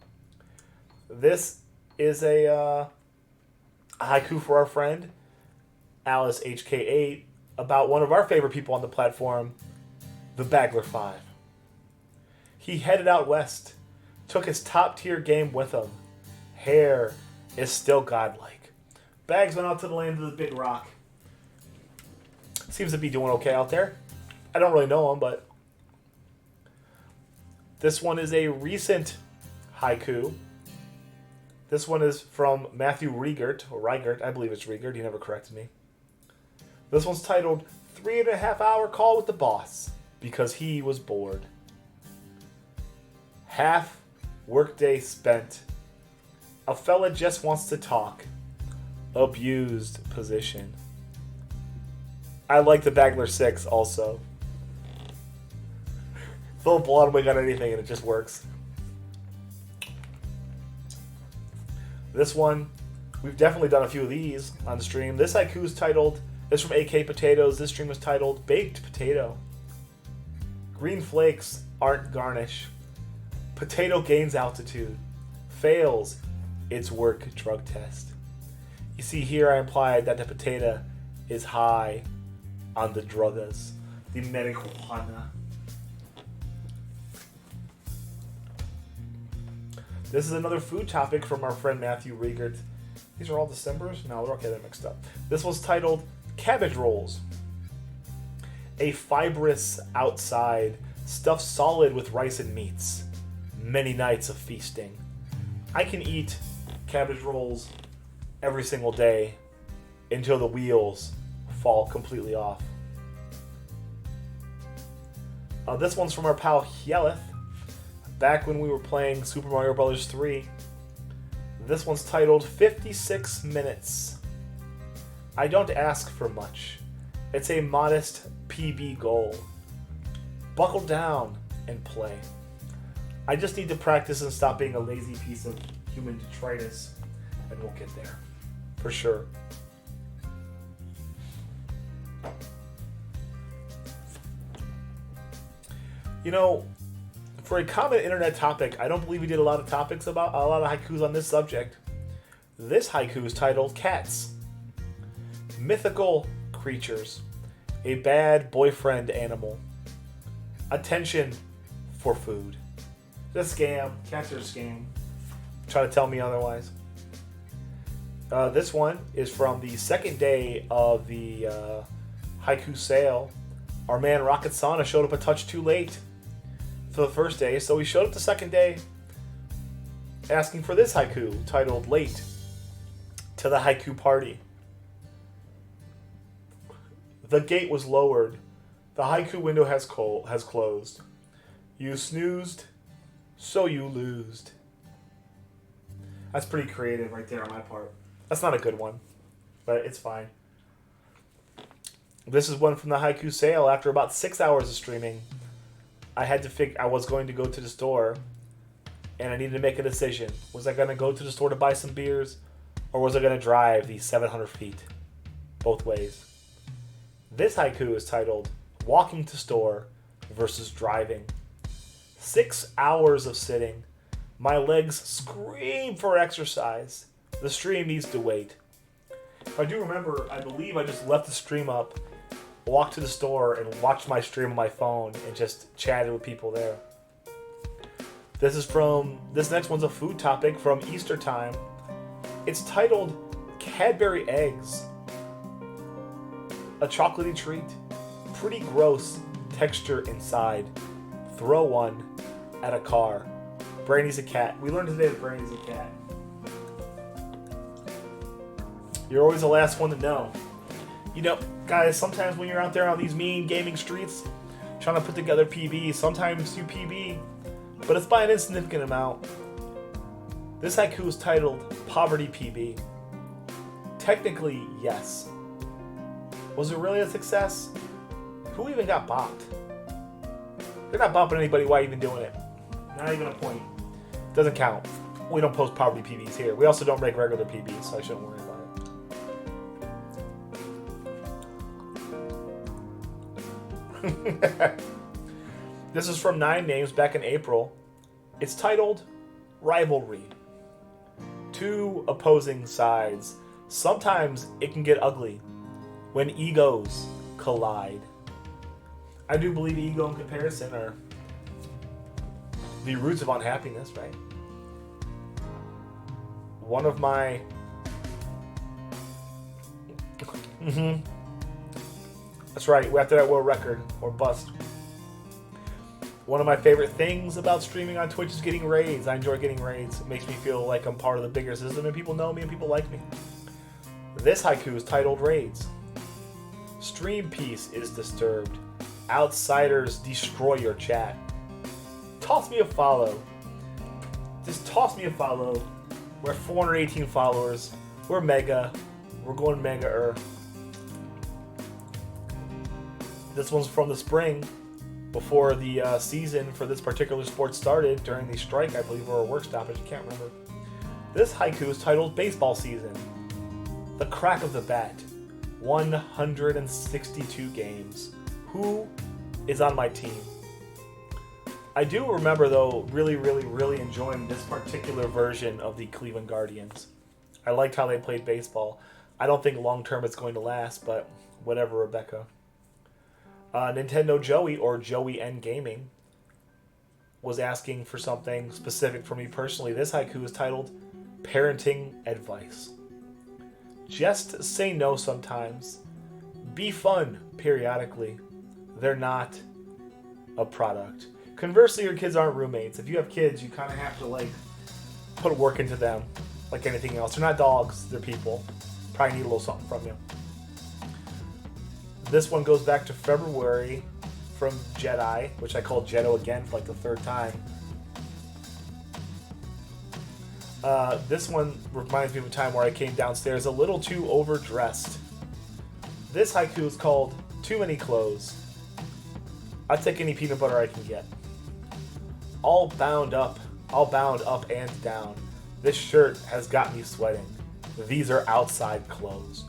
This is a haiku for our friend Alice HK8 about one of our favorite people on the platform, the Bagler 5. He headed out west, took his top tier game with him. Hair is still godlike. Bags went out to the land of the Big Rock. Seems to be doing okay out there. I don't really know him, but this one is a recent haiku. This one is from Matthew Riegert, or Riegert, I believe it's Riegert, he never corrected me. This one's titled 3.5 hour call with the boss because he was bored. Half workday spent. A fella just wants to talk. Abused position. I like the Bagler 6 also. Throw a blonde wig on anything and it just works. This one, we've definitely done a few of these on stream. This haiku is titled, this from AK Potatoes. This stream was titled Baked Potato. Green flakes aren't garnish. Potato gains altitude. Fails its work drug test. You see here I implied that the potato is high on the drugas, the marijuana. This is another food topic from our friend Matthew Riegert. These are all Decembers? No, they're okay, they're mixed up. This one's titled Cabbage Rolls. A fibrous outside, stuffed solid with rice and meats. Many nights of feasting. I can eat cabbage rolls every single day until the wheels fall completely off. This one's from our pal Hyelith. Back when we were playing Super Mario Bros. 3. This one's titled 56 Minutes. I don't ask for much. It's a modest PB goal. Buckle down and play. I just need to practice and stop being a lazy piece of human detritus, and we'll get there. For sure. You know, for a common internet topic, I don't believe we did a lot of haikus on this subject. This haiku is titled Cats. Mythical creatures. A bad boyfriend animal. Attention for food. It's a scam. Cats are a scam. Try to tell me otherwise. This one is from the second day of the haiku sale. Our man Rocket Sauna showed up a touch too late for the first day, so he showed up the second day asking for this haiku titled Late to the Haiku Party. The gate was lowered. The haiku window has closed. You snoozed, so you losed. That's pretty creative right there on my part. That's not a good one, but it's fine. This is one from the haiku sale. After about 6 hours of streaming, I had to I was going to go to the store, and I needed to make a decision. Was I going to go to the store to buy some beers, or was I going to drive these 700 feet? Both ways. This haiku is titled, Walking to Store versus Driving. 6 hours of sitting. My legs scream for exercise. The stream needs to wait. If I do remember, I believe I just left the stream up, walked to the store, and watched my stream on my phone and just chatted with people there. This next one's a food topic from Easter time. It's titled Cadbury Eggs. A chocolatey treat. Pretty gross texture inside. Throw one at a car. Brandy's a cat. We learned today that Brandy's a cat. You're always the last one to know. You know, guys, sometimes when you're out there on these mean gaming streets trying to put together PBs, sometimes you PB, but it's by an insignificant amount. This haiku is titled Poverty PB. Technically, yes. Was it really a success? Who even got bopped? They're not bopping anybody. Why even doing it? Not even a point. Doesn't count. We don't post poverty PBs here. We also don't make regular PBs, so I shouldn't worry about it. This is from 9 Names back in April. It's titled Rivalry. Two opposing sides. Sometimes it can get ugly when egos collide. I do believe ego and comparison are the roots of unhappiness, right? One of my... That's right, after that world record, or bust. One of my favorite things about streaming on Twitch is getting raids. I enjoy getting raids. It makes me feel like I'm part of the bigger system and people know me and people like me. This haiku is titled Raids. Stream peace is disturbed. Outsiders destroy your chat. Toss me a follow. Just toss me a follow. We're 418 followers. We're mega. We're going mega-er. This one's from the spring, before the season for this particular sport started during the strike, I believe, or a work stoppage. I can't remember. This haiku is titled Baseball Season. The crack of the bat. 162 games. Who is on my team? I do remember, though, really enjoying this particular version of the Cleveland Guardians. I liked how they played baseball. I don't think long-term it's going to last, but whatever, Rebecca. Nintendo Joey, or Joey N Gaming, was asking for something specific for me personally. This haiku is titled Parenting Advice. Just say no sometimes. Be fun periodically. They're not a product. Conversely, your kids aren't roommates. If you have kids, you kind of have to put work into them like anything else. They're not dogs, they're people. Probably need a little something from you. This one goes back to February from Jedi, which I called Jetto again for the third time. This one reminds me of a time where I came downstairs a little too overdressed. This haiku is called Too Many Clothes. I'll take any peanut butter I can get. All bound up and down. This shirt has got me sweating. These are outside clothes.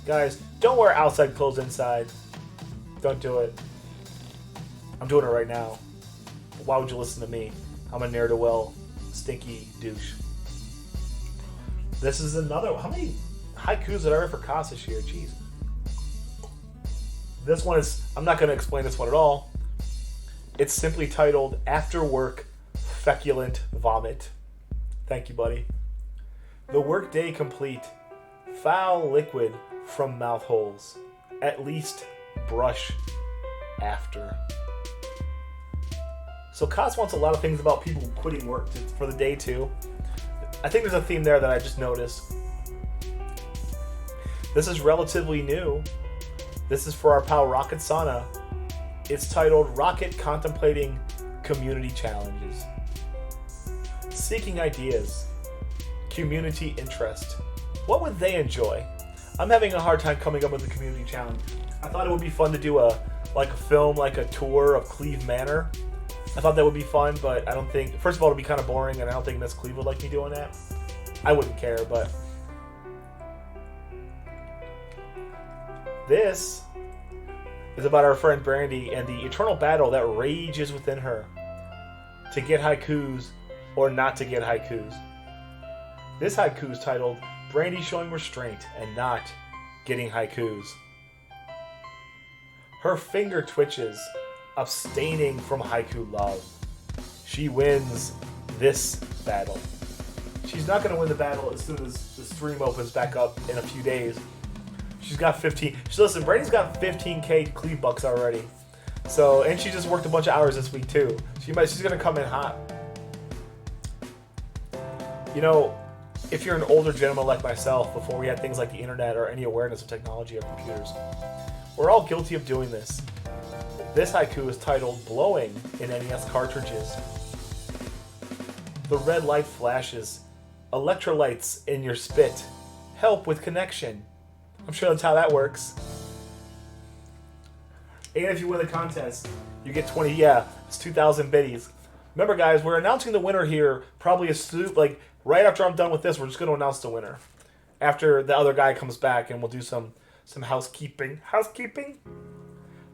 Guys, don't wear outside clothes inside. Don't do it. I'm doing it right now. Why would you listen to me? I'm a ne'er-do-well, stinky douche. This is another... How many haikus did I write for Kaz this year? Jeez. This one is... I'm not going to explain this one at all. It's simply titled After Work Feculent Vomit. Thank you, buddy. The workday complete. Foul liquid from mouth holes. At least brush after. So Kaz wants a lot of things about people quitting work for the day too. I think there's a theme there that I just noticed. This is relatively new. This is for our pal Rocket Sauna. It's titled Rocket Contemplating Community Challenges. Seeking ideas. community interest. What would they enjoy? I'm having a hard time coming up with a community challenge. I thought it would be fun to do a film, like a tour of Cleve Manor. I thought that would be fun, but I don't think... First of all, it would be kind of boring, and I don't think Miss Cleve would like me doing that. I wouldn't care, but... This is about our friend Brandy and the eternal battle that rages within her to get haikus or not to get haikus. This haiku is titled, Brandy Showing Restraint and Not Getting Haikus. Her finger twitches, abstaining from haiku love. She wins this battle. She's not going to win the battle as soon as the stream opens back up in a few days. She's got 15. Listen, Brandy's got 15k Cleve bucks already. So, and she just worked a bunch of hours this week too. She's going to come in hot. You know, if you're an older gentleman like myself, before we had things like the internet or any awareness of technology or computers, we're all guilty of doing this. This haiku is titled Blowing in NES Cartridges. The red light flashes. Electrolytes in your spit. Help with connection. I'm sure that's how that works. And if you win the contest, you get 20, it's 2,000 biddies. Remember guys, we're announcing the winner here probably right after I'm done with this, we're just going to announce the winner. After the other guy comes back and we'll do some housekeeping.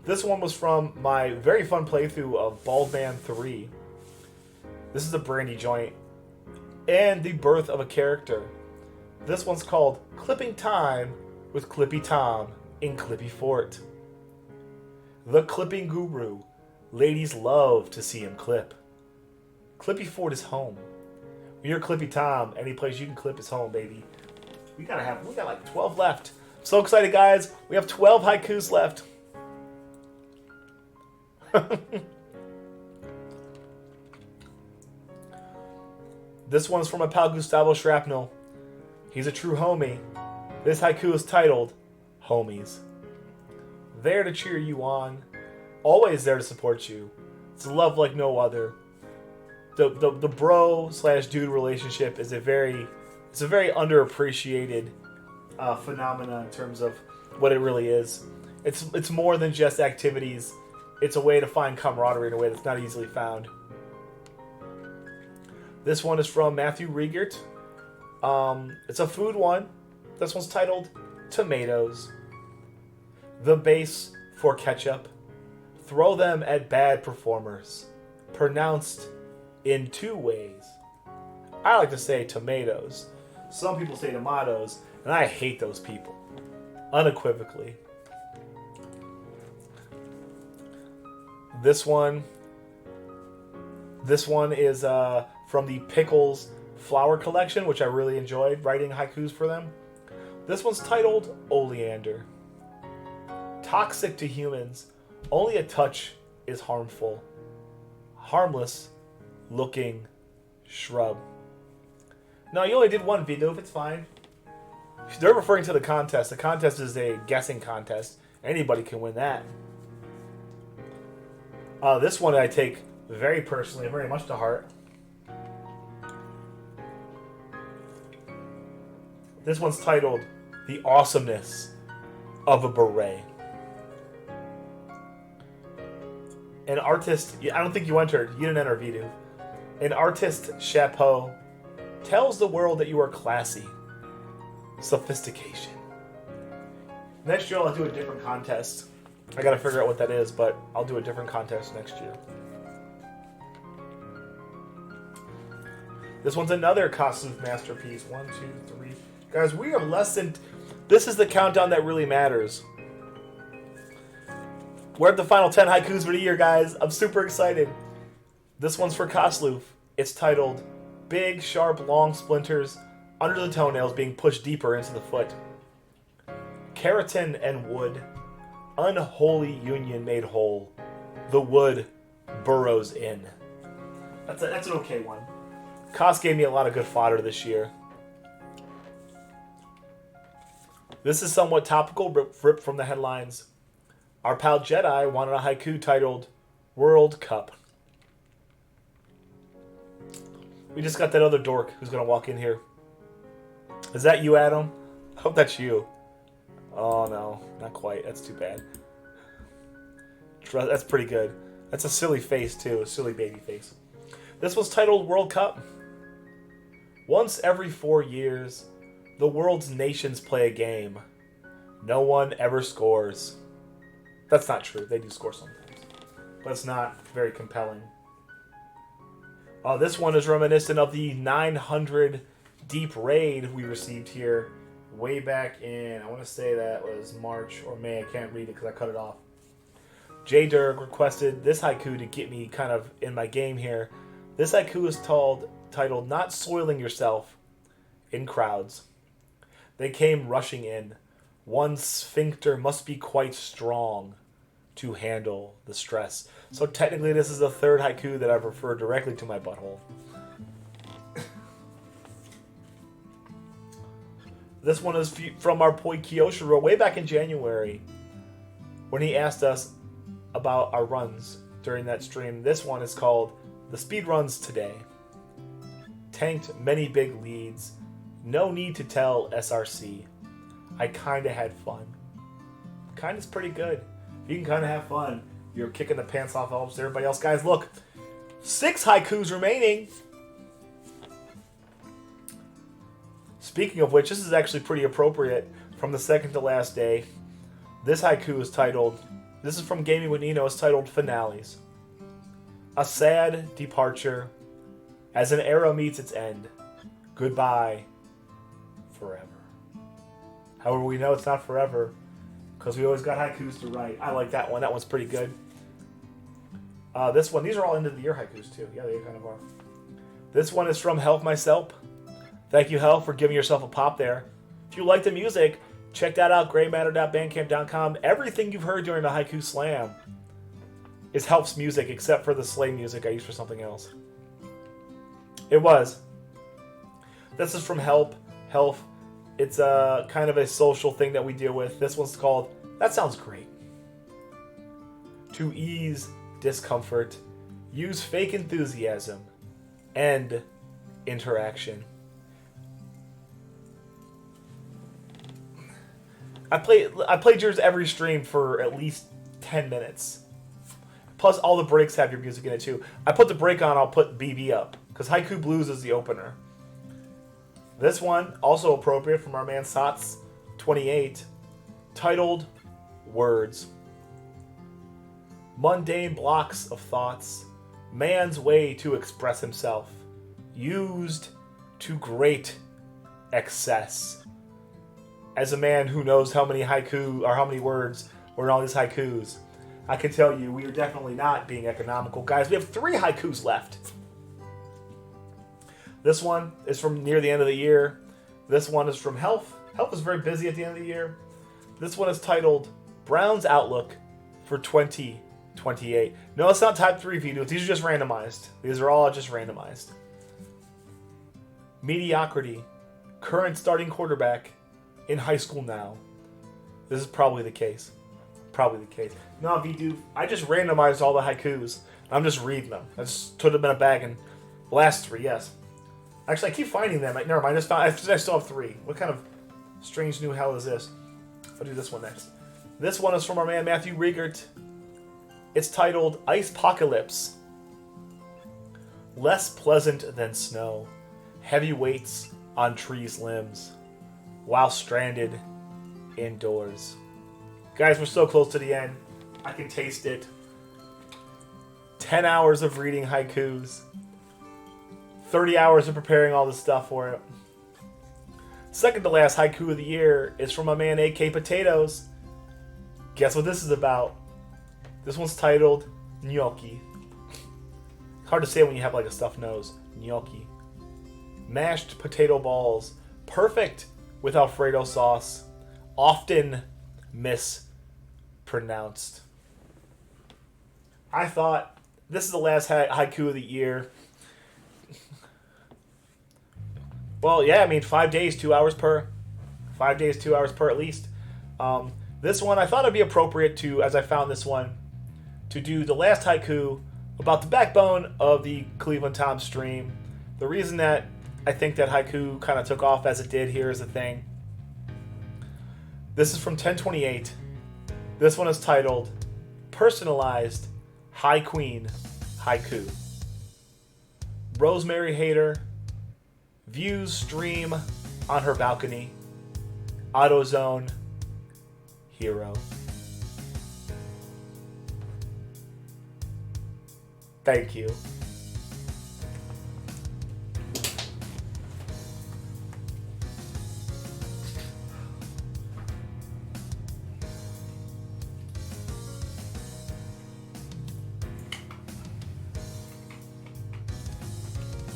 This one was from my very fun playthrough of Bald Man 3. This is a Brandy joint. And the birth of a character. This one's called Clipping Time with Clippy Tom in Clippy Fort. The clipping guru. Ladies love to see him clip. Clippy Fort is home. When you're Clippy Tom, any place you can clip is home, baby. We got like 12 left. I'm so excited, guys. We have 12 haikus left. This one's from my pal Gustavo Shrapnel. He's a true homie. This haiku is titled Homies. There to cheer you on. Always there to support you. It's love like no other. The bro/dude relationship is a very underappreciated phenomena in terms of what it really is. It's more than just activities. It's a way to find camaraderie in a way that's not easily found. This one is from Matthew Riegert. It's a food one. This one's titled Tomatoes. The base for ketchup. Throw them at bad performers. Pronounced in two ways. I like to say tomatoes. Some people say tomatoes, and I hate those people. Unequivocally. This one is from the Pickles Flower Collection, which I really enjoyed writing haikus for them. This one's titled Oleander. Toxic to humans, only a touch is harmful. Harmless looking shrub. No, you only did one, Vidov, it's fine. They're referring to the contest. The contest is a guessing contest. Anybody can win that. This one I take very personally, very much to heart. This one's titled The Awesomeness of a Beret. An artist, I don't think you entered, you didn't enter Vidu. An artist chapeau tells the world that you are classy. Sophistication. Next year I'll do a different contest. I gotta figure out what that is, but I'll do a different contest next year. This one's another costume masterpiece. 1, 2, 3. Guys, we are less than... This is the countdown that really matters. We're at the final 10 haikus for the year, guys. I'm super excited. This one's for Kosloof. It's titled Big, Sharp, Long Splinters Under the Toenails Being Pushed Deeper into the Foot. Keratin and wood. Unholy union made whole. The wood burrows in. That's an okay one. Kos gave me a lot of good fodder this year. This is somewhat topical, ripped from the headlines. Our pal Jedi wanted a haiku titled World Cup. We just got that other dork who's going to walk in here. Is that you, Adam? I hope that's you. Oh, no. Not quite. That's too bad. That's pretty good. That's a silly face, too. A silly baby face. This was titled World Cup. Once every 4 years, the world's nations play a game. No one ever scores. That's not true. They do score sometimes. But it's not very compelling. This one is reminiscent of the 900 deep raid we received here way back in, I want to say that was March or May. I can't read it because I cut it off. J. Dirk requested this haiku to get me kind of in my game here. This haiku is titled Not Soiling Yourself in Crowds. They came rushing in. One sphincter must be quite strong to handle the stress. So technically this is the third haiku that I've referred directly to my butthole. This one is from our boy Kiyoshiro way back in January when he asked us about our runs during that stream. This one is called The Speed Runs Today. Tanked many big leads. No need to tell SRC. I kinda had fun. Kinda's pretty good. If you can kinda have fun, you're kicking the pants off of everybody else. Guys, look. 6 haikus remaining. Speaking of which, this is actually pretty appropriate from the second to last day. This haiku is titled, this is from Gaming with Nino, it's titled Finales. A sad departure as an era meets its end. Goodbye forever. However, we know it's not forever because we always got haikus to write. I like that one. That one's pretty good. This one, these are all end of the year haikus too. Yeah, they kind of are. This one is from Help Myself. Thank you, Hell, for giving yourself a pop there. If you like the music, check that out, graymatter.bandcamp.com. Everything you've heard during the Haiku Slam is Help's music, except for the Slay music I used for something else. It was. This is from Help. It's a kind of a social thing that we deal with. This one's called, That Sounds Great. To ease discomfort, use fake enthusiasm, end interaction. I played yours every stream for at least 10 minutes. Plus, all the breaks have your music in it, too. I put the break on, I'll put BB up. Because Haiku Blues is the opener. This one, also appropriate from our man Sots28, titled Words. Mundane blocks of thoughts. Man's way to express himself. Used to great excess. As a man who knows how many haiku or how many words were in all these haikus, I can tell you we are definitely not being economical. Guys, we have 3 haikus left. This one is from near the end of the year. This one is from Health. Health is very busy at the end of the year. This one is titled Brown's Outlook for 2028. No, it's not type 3 videos. These are just randomized. These are all just randomized. Mediocrity. Current starting quarterback. In high school now. This is probably the case. Probably the case. No, Vidu, I just randomized all the haikus. I'm just reading them. I just put them in a bag and last 3, yes. Actually, I keep finding them. Never mind, I still have 3. What kind of strange new hell is this? I'll do this one next. This one is from our man Matthew Riegert. It's titled Ice Apocalypse. Less pleasant than snow. Heavy weights on trees' limbs. While stranded indoors. Guys, we're so close to the end. I can taste it. 10 hours of reading haikus. 30 hours of preparing all this stuff for it. Second to last haiku of the year is from my man AK Potatoes. Guess what this is about? This one's titled Gnocchi. Hard to say when you have like a stuffed nose. Gnocchi. Mashed potato balls. Perfect with Alfredo sauce, often mispronounced. I thought this is the last haiku of the year. Well, yeah, I mean 5 days, 2 hours per. 5 days, 2 hours per at least. This one, I thought it'd be appropriate to, as I found this one, to do the last haiku about the backbone of the Cleveland Tom stream. The reason that I think that haiku kind of took off as it did. Here's the thing. This is from 1028. This one is titled Personalized High Queen Haiku. Rosemary hater. Views stream on her balcony. AutoZone hero. Thank you.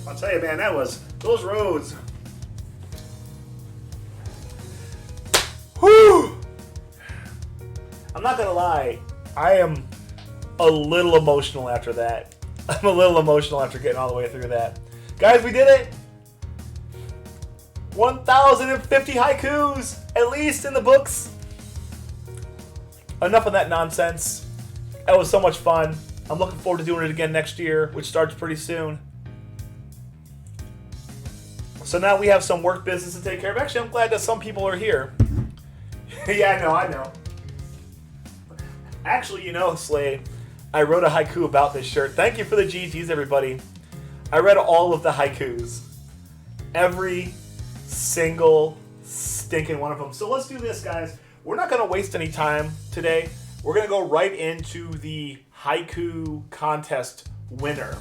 I'll tell you, man, those roads. Whew! I'm not gonna lie, I am a little emotional after that. I'm a little emotional after getting all the way through that. Guys, we did it! 1,050 haikus, at least in the books. Enough of that nonsense. That was so much fun. I'm looking forward to doing it again next year, which starts pretty soon. So now we have some work business to take care of. Actually, I'm glad that some people are here. Yeah, I know. Actually, you know, Slay, I wrote a haiku about this shirt. Thank you for the GGs, everybody. I read all of the haikus. Every single stinking one of them. So let's do this, guys. We're not going to waste any time today. We're going to go right into the haiku contest winner.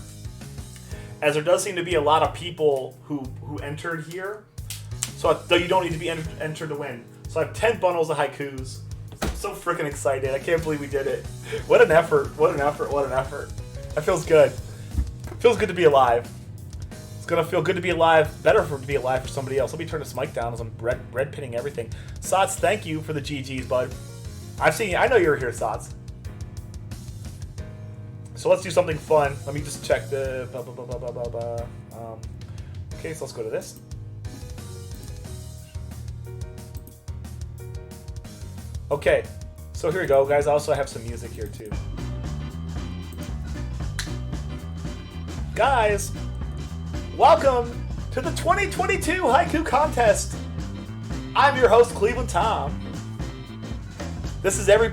As there does seem to be a lot of people who entered here. So though you don't need to be entered to win. So I have 10 bundles of haikus. I'm so freaking excited. I can't believe we did it. What an effort. What an effort. What an effort. That feels good. It feels good to be alive. It's going to feel good to be alive. Better to be alive for somebody else. Let me turn this mic down as I'm red pinning everything. Sots, thank you for the GGs, bud. I've seen you. I know you're here, Sots. So let's do something fun. Let me just check the... Okay, so let's go to this. Okay, so here we go, guys. I also have some music here, too. Guys, welcome to the 2022 Haiku Contest. I'm your host, Cleveland Tom. This is everybody